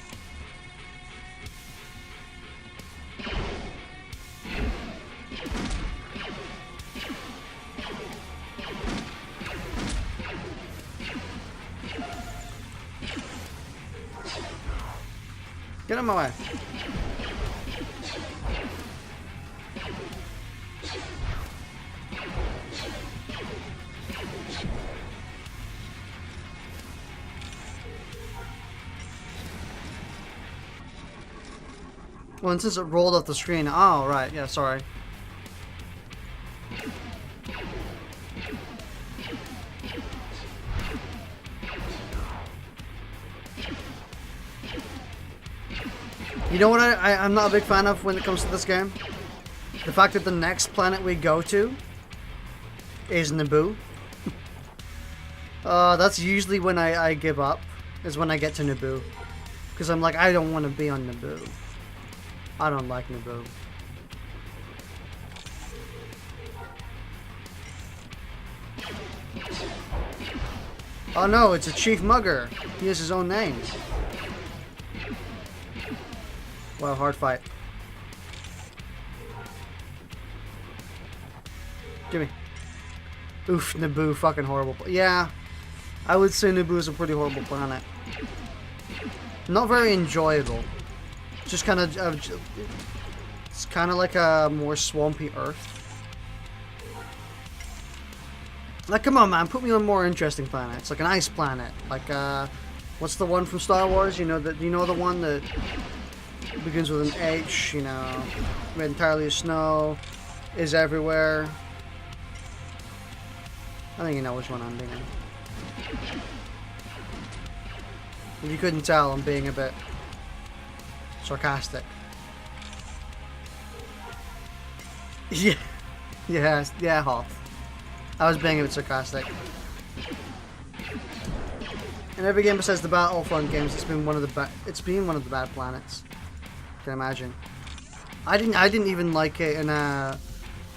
Get out of my way. Well, and since it rolled off the screen, oh, right, yeah, sorry. You know what I'm not a big fan of when it comes to this game? The fact that the next planet we go to is Naboo. That's usually when I give up, is when I get to Naboo. Because I'm like, I don't want to be on Naboo. I don't like Naboo. Oh no, it's a Chief Mugger. He has his own name. Wow, hard fight. Gimme. Oof, Naboo, fucking horrible. Yeah, I would say Naboo is a pretty horrible planet. Not very enjoyable. Just kind of, it's kind of like a more swampy Earth. Like, come on, man, put me on more interesting planets, like an ice planet. Like, what's the one from Star Wars? You know that? You know the one that begins with an H. You know, made entirely of snow, is everywhere. I think you know which one I'm being. If you couldn't tell, I'm being a bit sarcastic. Yeah, yeah, Hoth. I was being a bit sarcastic. In every game besides the Battlefront games, it's been one of the bad planets. I can imagine. I didn't even like it in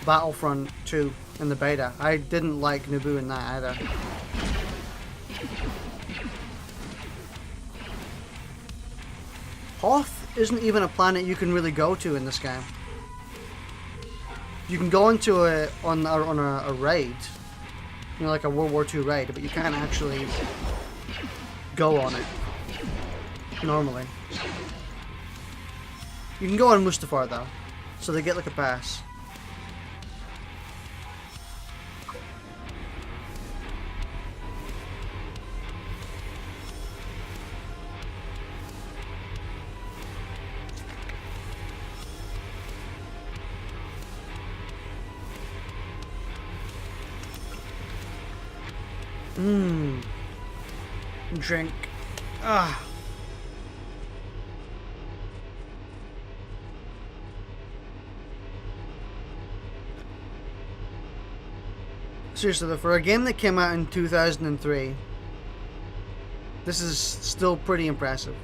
Battlefront 2 in the beta. I didn't like Naboo in that either. Hoth isn't even a planet you can really go to in this game. You can go into it on a raid, you know, like a World War II raid, but you can't actually go on it normally. You can go on Mustafar though, so they get like a pass. Drink. Ah. Seriously though, for a game that came out in 2003, this is still pretty impressive.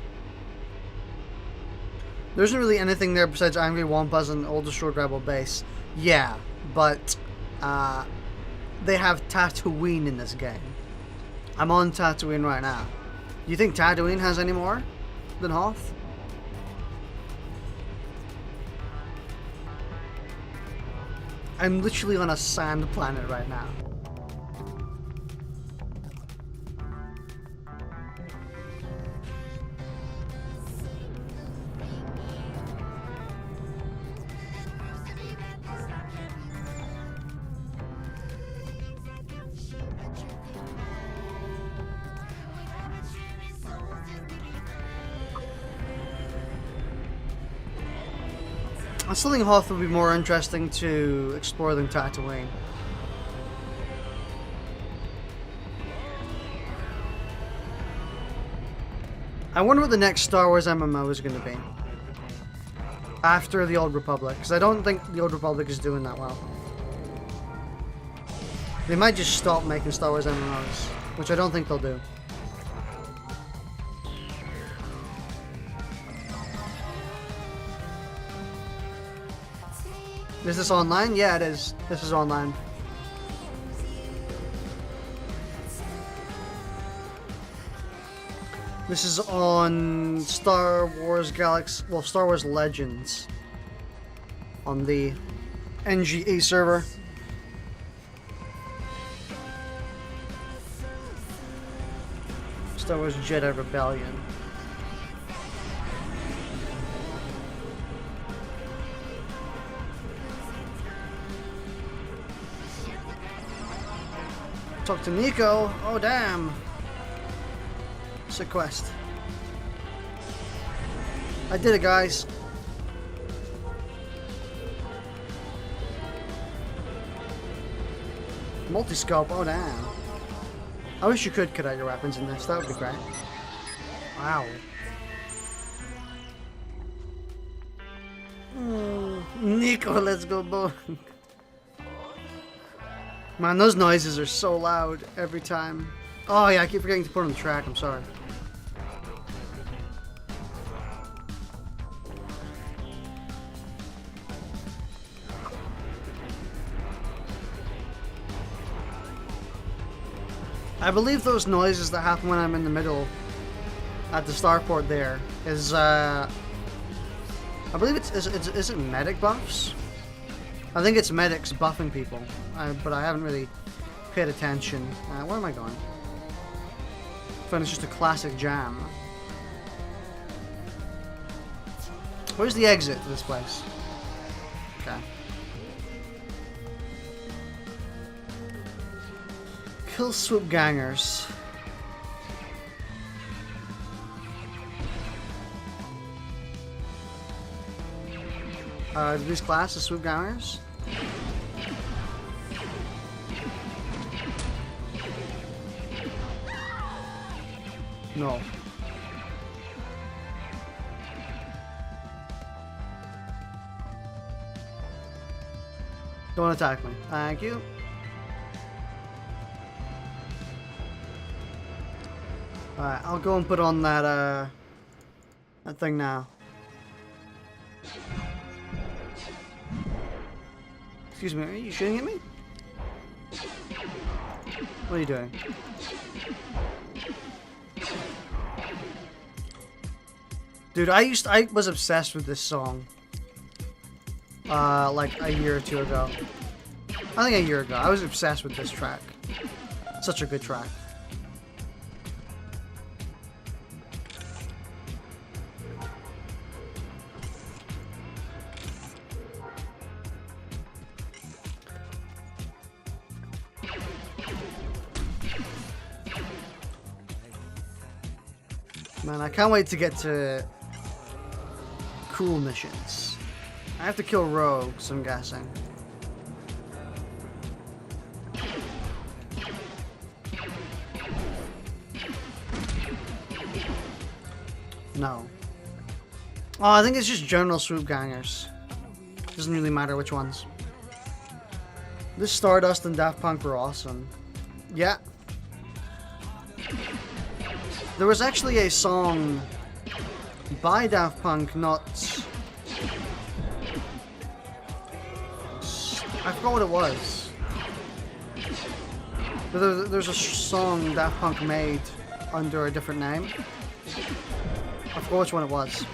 There isn't really anything there besides Angry Wampas and Old Destroyed Rebel Base. Yeah, but they have Tatooine in this game. I'm on Tatooine right now. You think Tatooine has any more than Hoth? I'm literally on a sand planet right now. I still think Hoth would be more interesting to explore than Tatooine. I wonder what the next Star Wars MMO is going to be. After the Old Republic. Because I don't think the Old Republic is doing that well. They might just stop making Star Wars MMOs. Which I don't think they'll do. Is this online? Yeah, it is. This is online. This is on Star Wars Galaxies, well, Star Wars Legends on the NGE server. Star Wars Jedi Rebellion. Talk to Nico. Oh, damn. It's a quest. I did it, guys. Multi-scope. Oh, damn. I wish you could cut out your weapons in this. That would be great. Wow. Nico, let's go bowling. Man, those noises are so loud every time. Oh yeah, I keep forgetting to put on the track, I'm sorry. I believe those noises that happen when I'm in the middle at the starport there is, I believe is it medic buffs? I think it's medics buffing people, but I haven't really paid attention. Where am I going? I find it's just a classic jam. Where's the exit to this place? Okay. Kill swoop gangers. These classes swoop gangers? No. Don't attack me. Thank you. Alright, I'll go and put on that, that thing now. Excuse me, are you shooting at me? What are you doing? Dude, I was obsessed with this song. Like a year or two ago. I think a year ago. I was obsessed with this track. Such a good track. Man, I can't wait to get to cool missions. I have to kill rogues, I'm guessing. No. Oh, I think it's just general swoop gangers. Doesn't really matter which ones. This Stardust and Daft Punk were awesome. Yeah. There was actually a song by Daft Punk, not... I forgot what it was. But there's a song Daft Punk made under a different name. I forgot which one it was.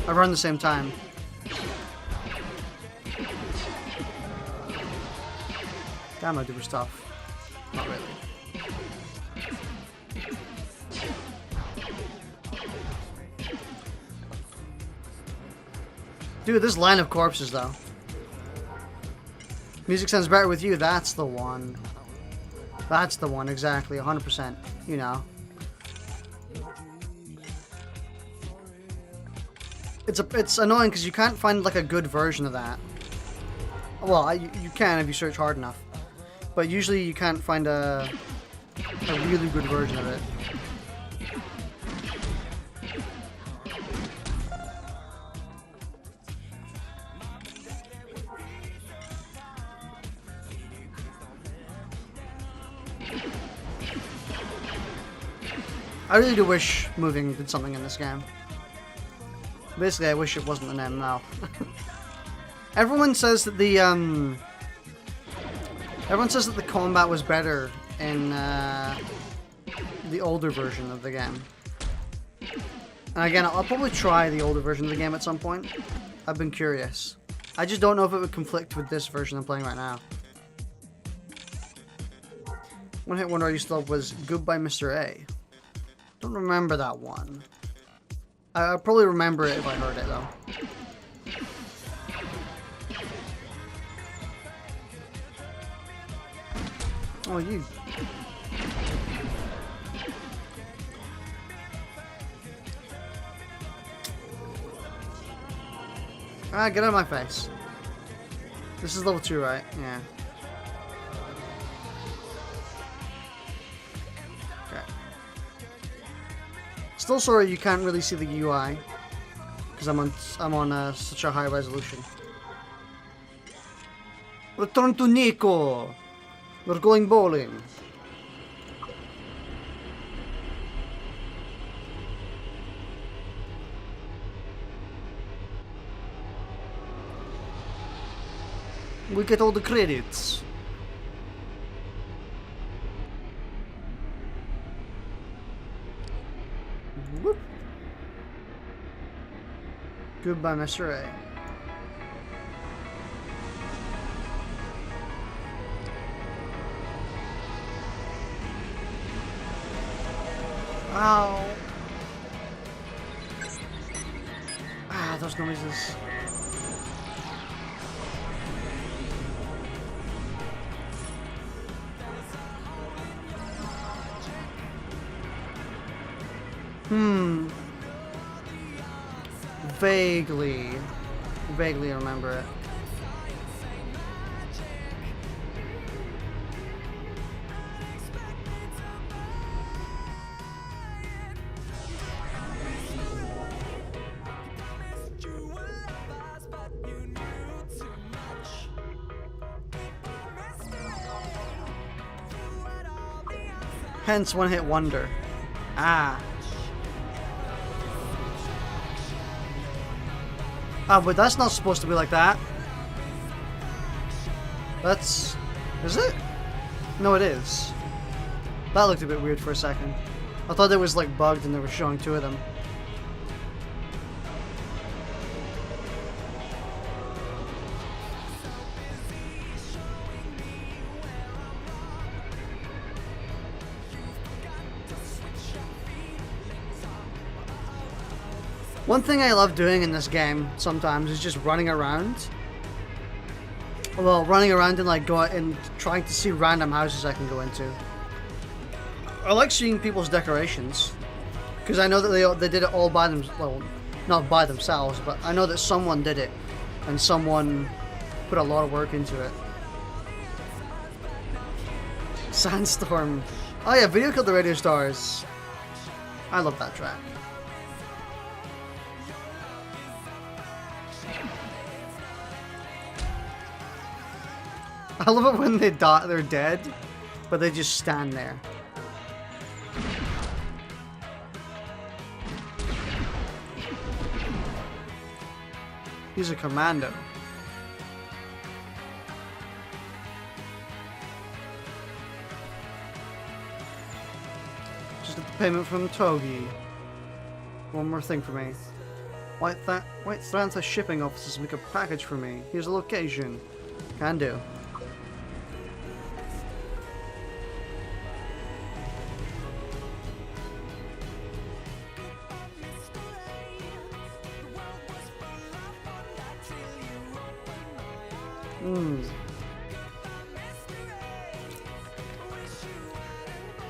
Around the same time. Damn, I do stuff. Not really. Dude, this line of corpses, though. Music sounds better with you. That's the one. That's the one, exactly. 100%. You know. It's annoying because you can't find like a good version of that. Well, you can if you search hard enough, but usually you can't find a really good version of it. I really do wish moving did something in this game. Basically, I wish it wasn't an M now. Everyone says that the combat was better in the older version of the game. And again, I'll probably try the older version of the game at some point. I've been curious. I just don't know if it would conflict with this version I'm playing right now. One hit wonder I used to love was Goodbye Mr. A. Don't remember that one. I'll probably remember it if I heard it though. Oh, you. Ah, get out of my face. This is level 2, right? Yeah. Okay. Still sorry you can't really see the UI because I'm on such a high resolution. Return to Nico. We're going bowling. We get all the credits. Whoop. Goodbye, Mr. A. Ow. Ah, those noises. Vaguely remember it. Hence one hit wonder. Ah. Ah, but that's not supposed to be like that. That's... Is it? No, it is. That looked a bit weird for a second. I thought it was like bugged and they were showing two of them. One thing I love doing in this game sometimes is just running around. Well, running around and like go out and trying to see random houses I can go into. I like seeing people's decorations because I know that they did it all by themselves. Well, not by themselves, but I know that someone did it and someone put a lot of work into it. Sandstorm. Oh yeah, Video Killed the Radio Stars. I love that track. I love it when they die, they're dead, but they just stand there. He's a commando. Just a payment from Togi. One more thing for me. White Thrantha shipping offices make a package for me. Here's a location. Can do.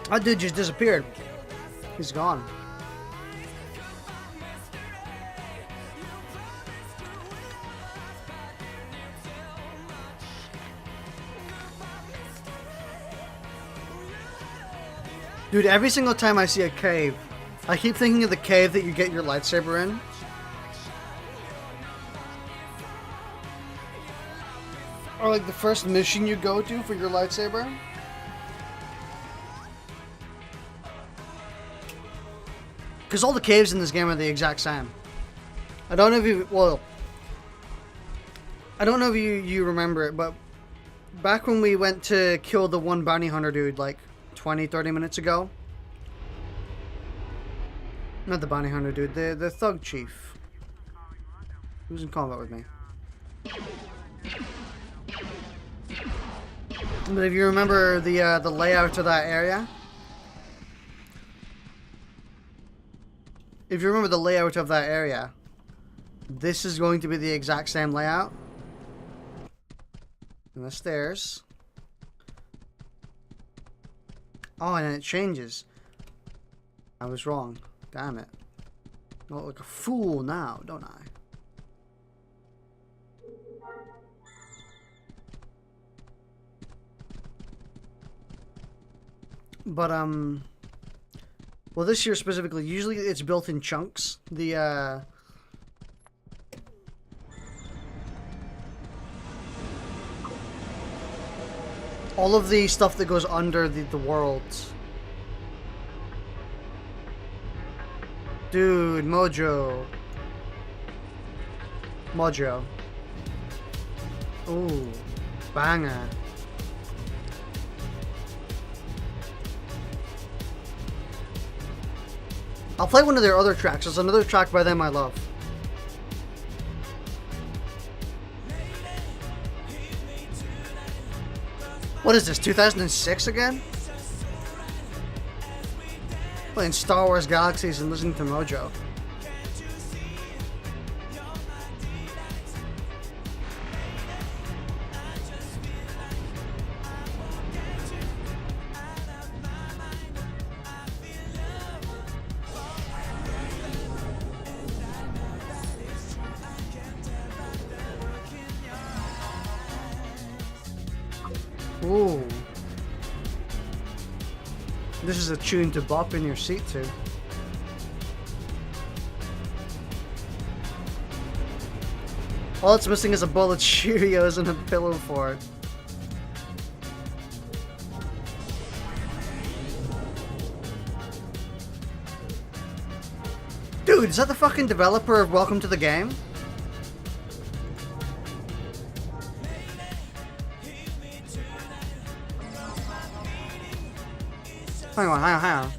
That dude just disappeared. He's gone. Dude, every single time I see a cave, I keep thinking of the cave that you get your lightsaber in. Or like the first mission you go to for your lightsaber. Because all the caves in this game are the exact same. I don't know if you... Well... I don't know if you remember it, but... Back when we went to kill the one bounty hunter dude, like 20, 30 minutes ago. Not the bounty hunter dude, the thug chief. He was in combat with me. But if you remember the layout of that area... If you remember the layout of that area, this is going to be the exact same layout. And the stairs. Oh, and then it changes. I was wrong. Damn it. I look like a fool now, don't I? But, well, this year specifically, usually it's built in chunks. All of the stuff that goes under the worlds. Dude, Mojo. Mojo. Ooh, banger. I'll play one of their other tracks. There's another track by them I love. What is this, 2006 again? Playing Star Wars Galaxies and listening to Mojo. Ooh. This is a tune to bop in your seat to. All it's missing is a bowl of Cheerios and a pillow fort. Dude, is that the fucking developer of Welcome to the Game? Hang on.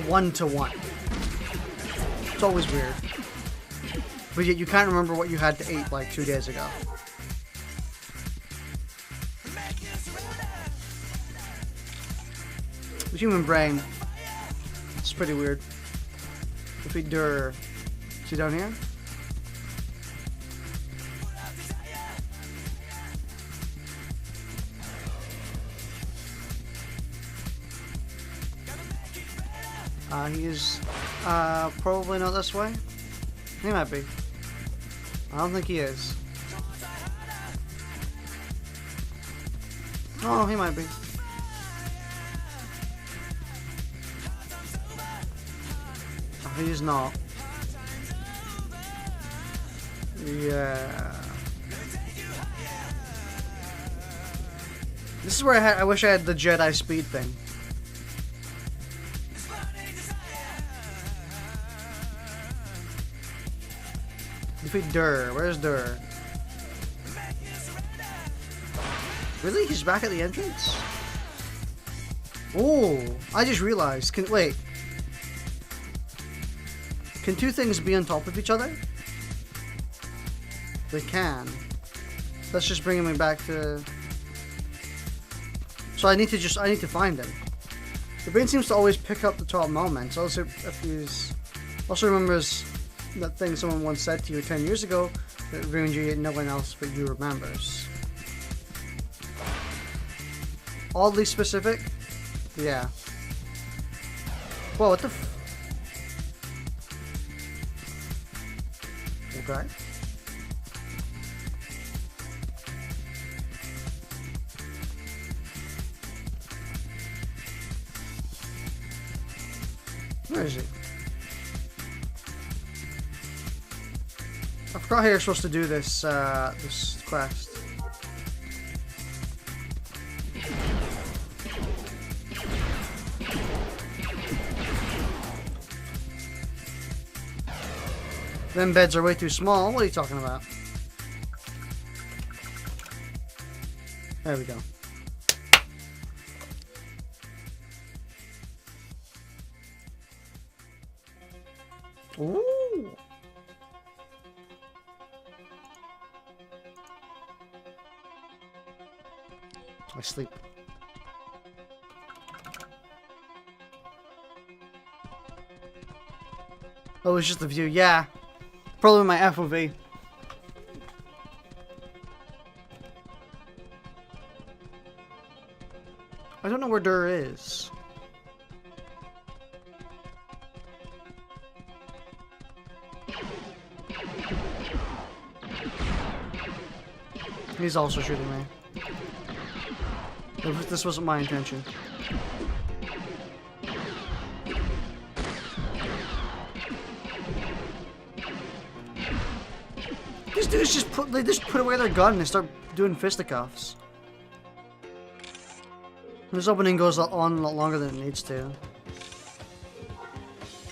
1-to-1. It's always weird. But yet you can't remember what you had to eat like 2 days ago. The human brain. It's pretty weird. If we do... See down here? He's probably not this way. He might be. I don't think he is. Oh, he might be. Oh, he's not. Yeah. This is where I wish I had the Jedi speed thing. Defeat Dur. Where's Dur? Really? He's back at the entrance? Oh, I just realized. Wait. Can two things be on top of each other? They can. That's just bringing me back to... So I need to find him. The brain seems to always pick up the top moments. Also, if he's... Also remembers that thing someone once said to you 10 years ago that ruined you yet no one else but you remembers. Oddly specific? Yeah. Whoa, what the f... Okay. Where is he? I forgot how you're supposed to do this, this quest. Them beds are way too small. What are you talking about? There we go. Ooh. I sleep. Oh, it's just the view. Yeah. Probably my FOV. I don't know where Dur is. He's also shooting me. This wasn't my intention. These dudes just put away their gun and start doing fisticuffs. This opening goes on a lot longer than it needs to.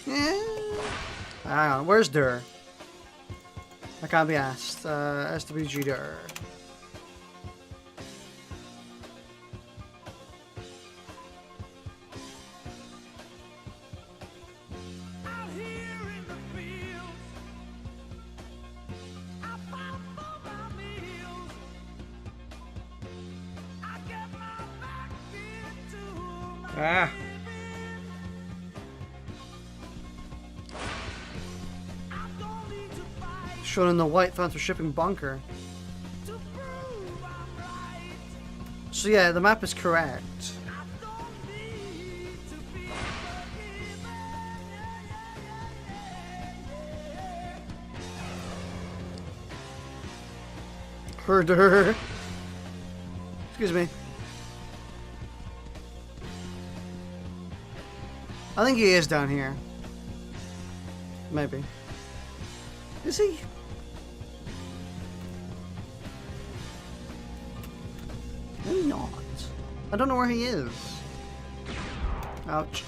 Yeah. Hang on, where's Dur? I can't be asked. SWG Dur. Ah. Shown in the white found for shipping bunker. So yeah, the map is correct. Herder. Excuse me. I think he is down here. Maybe. Is he? Maybe not. I don't know where he is. Ouch.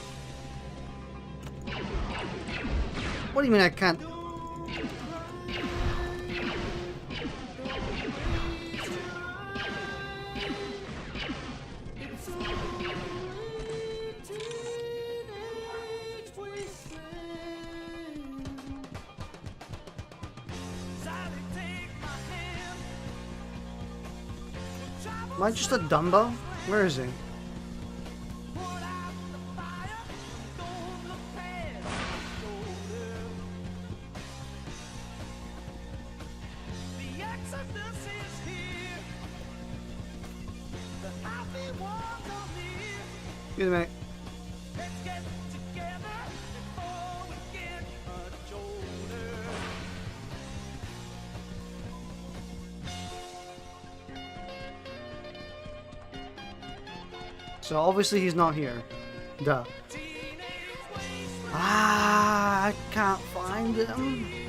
What do you mean I can't? Am I just a Dumbo? Where is he? Excuse me. So obviously he's not here. Duh. Ah, I can't find him.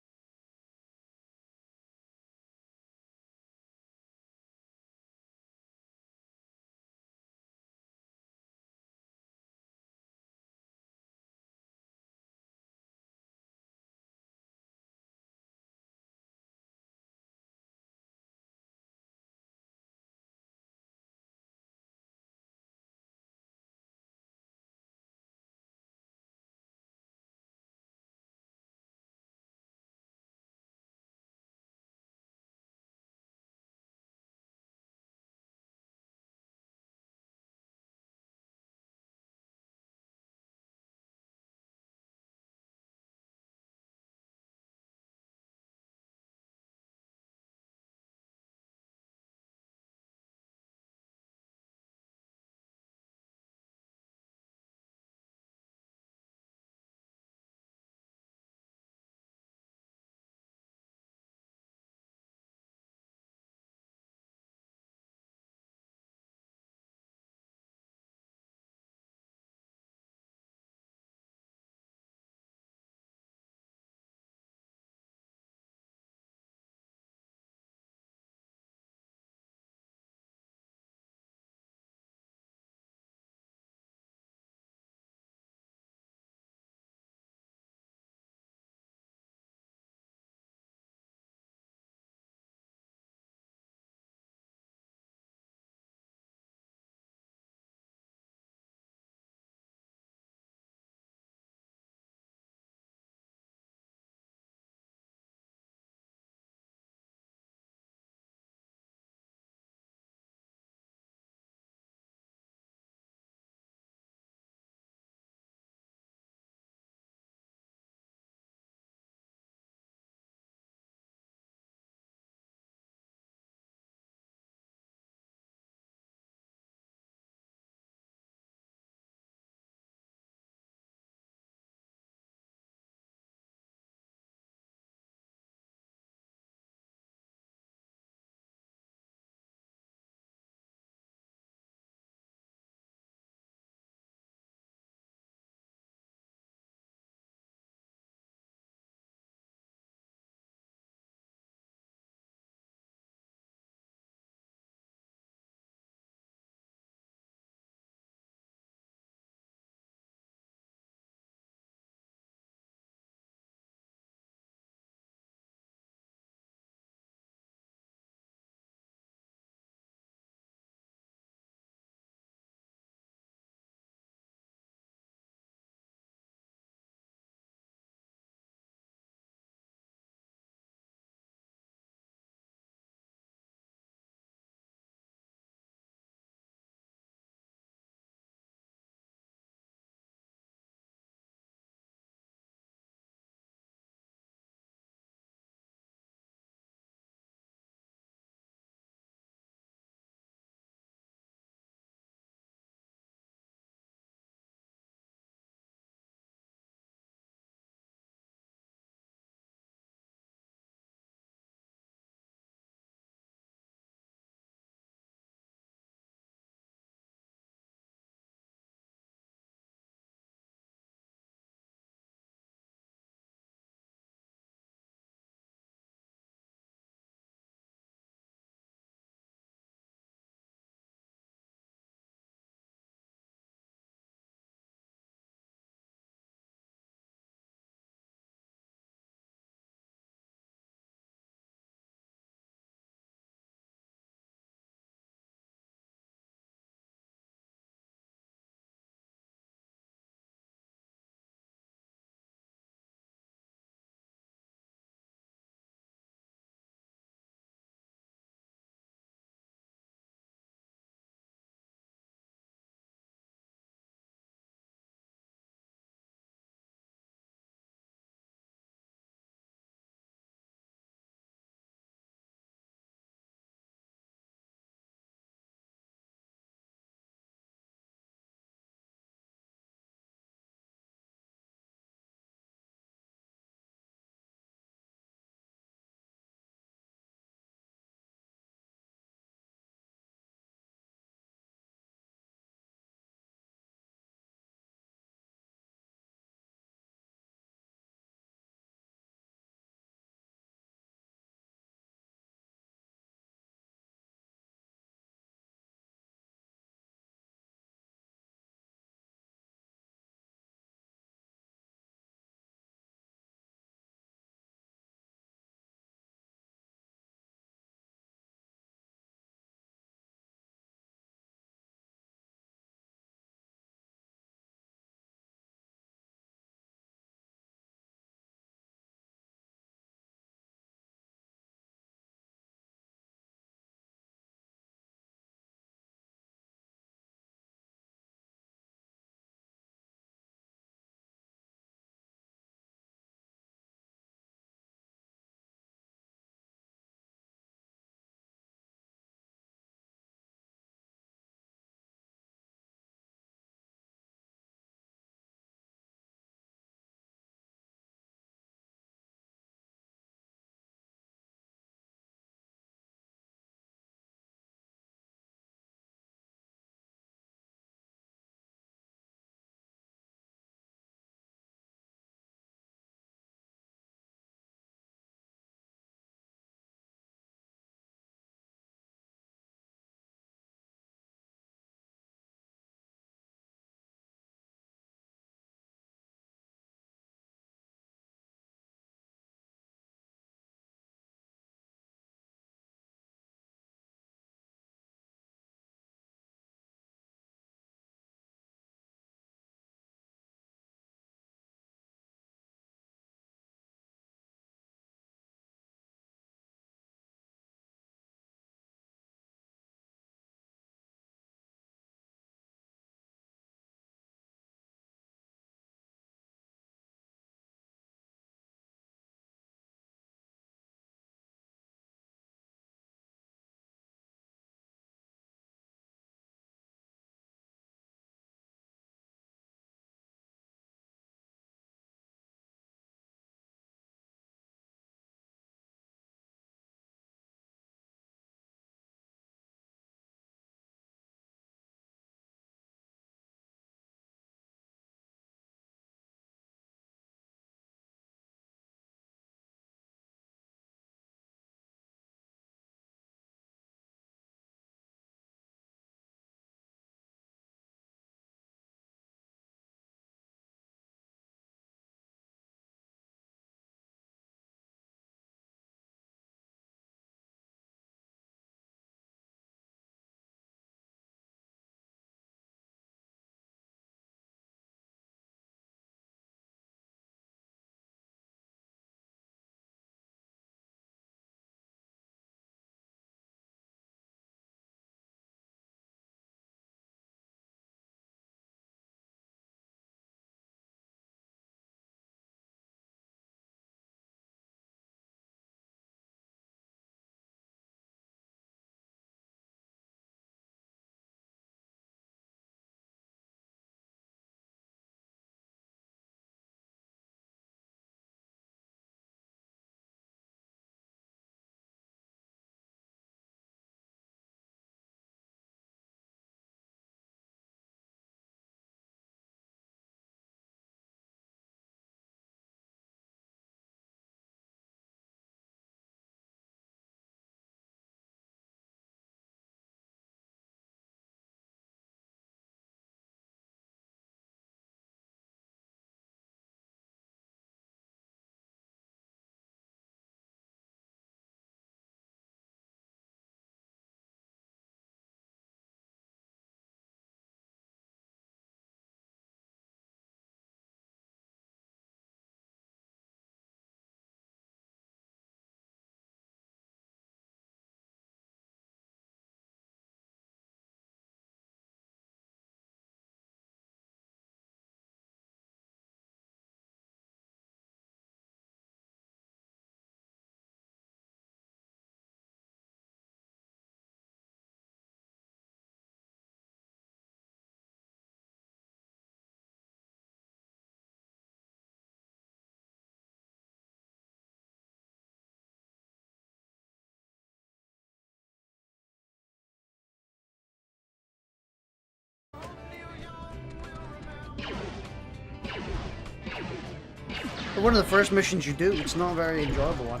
One of the first missions you do, it's not a very enjoyable one.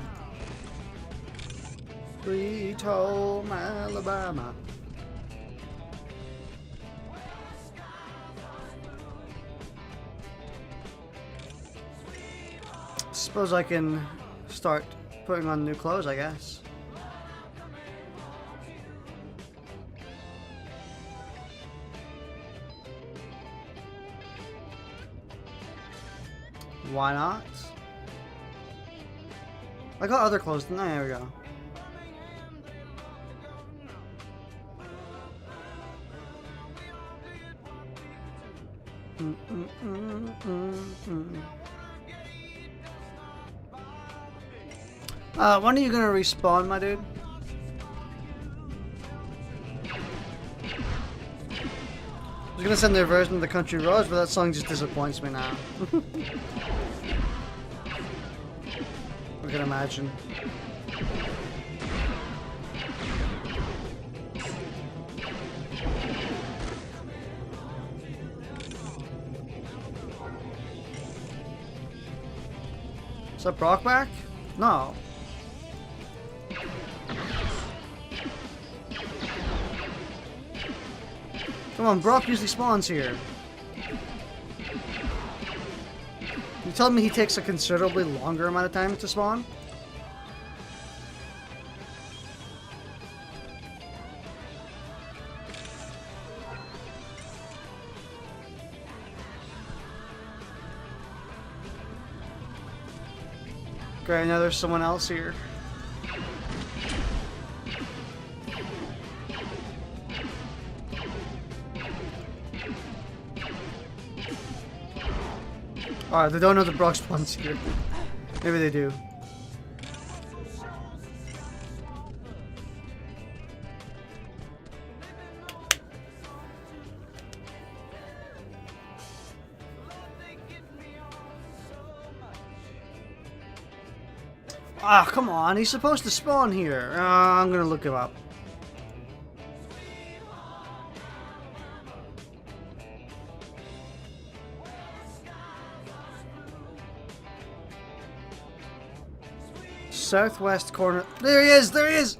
Sweet home Alabama. Suppose I can start putting on new clothes, I guess. Why not? I got other clothes, didn't I? There we go. When are you gonna respawn, my dude? I was gonna send their version of the Country Roads, but that song just disappoints me now. I can imagine. Is that Brock back? No. Come on, Brock usually spawns here. You telling me he takes a considerably longer amount of time to spawn? Okay, now there's someone else here. Alright, they don't know the Brock spawns here. Maybe they do. Ah, come on, he's supposed to spawn here. I'm gonna look him up. Southwest corner. There he is! There he is!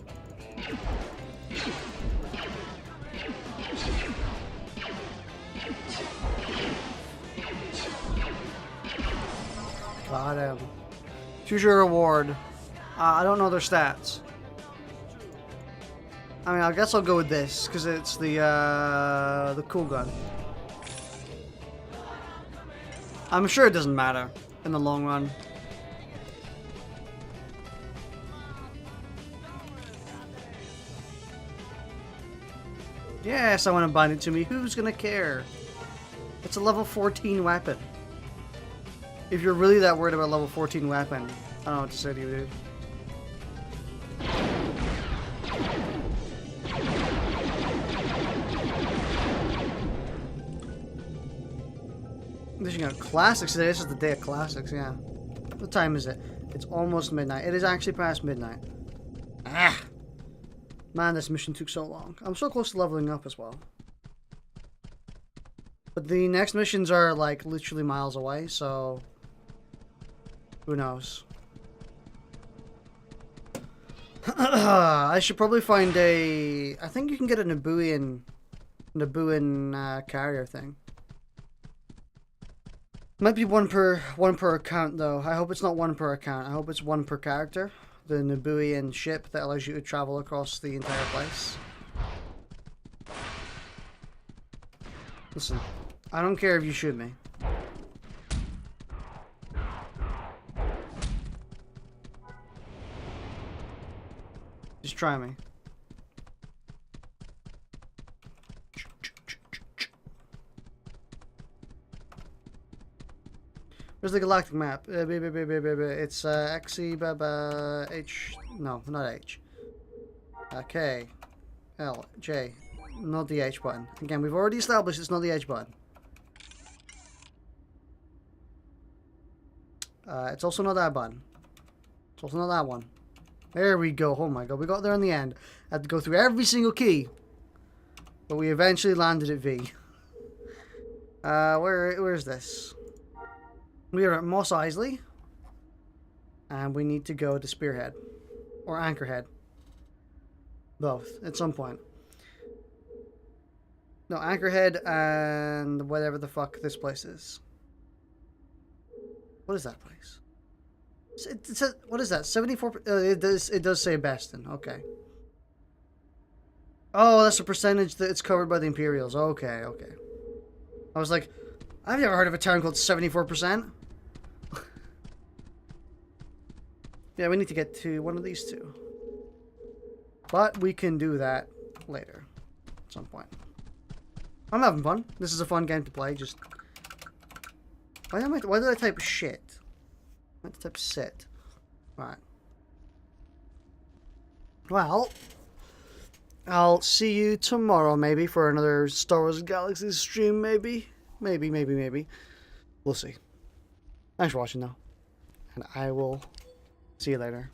Got him. Choose your reward. I don't know their stats. I mean, I guess I'll go with this because it's the cool gun. I'm sure it doesn't matter in the long run. Yes, I want to bind it to me. Who's gonna care? It's a level 14 weapon. If you're really that worried about level 14 weapon, I don't know what to say to you, dude. You got classics today. This is the day of classics, yeah. What time is it? It's almost midnight. It is actually past midnight. Ah! Man, this mission took so long. I'm so close to leveling up as well. But the next missions are like literally miles away, so who knows? I should probably find a... I think you can get a Nabooian carrier thing. Might be one per account though. I hope it's not one per account. I hope it's one per character. The Nabooian ship that allows you to travel across the entire place. Listen, I don't care if you shoot me. Just try me. Where's the galactic map? It's XE, H. No, not H. K, L, J. Not the H button. Again, we've already established it's not the H button. It's also not that button. It's also not that one. There we go. Oh my god, we got there in the end. Had to go through every single key. But we eventually landed at V. Where's this? We are at Mos Eisley. And we need to go to Spearhead. Or Anchorhead. Both, at some point. No, Anchorhead and whatever the fuck this place is. What is that place? It says, what is that? 74. It does say Bastion. Okay. Oh, that's a percentage that it's covered by the Imperials. Okay, okay. I was like, I've never heard of a town called 74%. Yeah, we need to get to one of these two. But we can do that later. At some point. I'm having fun. This is a fun game to play. Just... Why did I type shit? I meant to type sit. Right. Well... I'll see you tomorrow, maybe, for another Star Wars Galaxies stream, maybe. Maybe. We'll see. Thanks for watching, though. And I will see you later.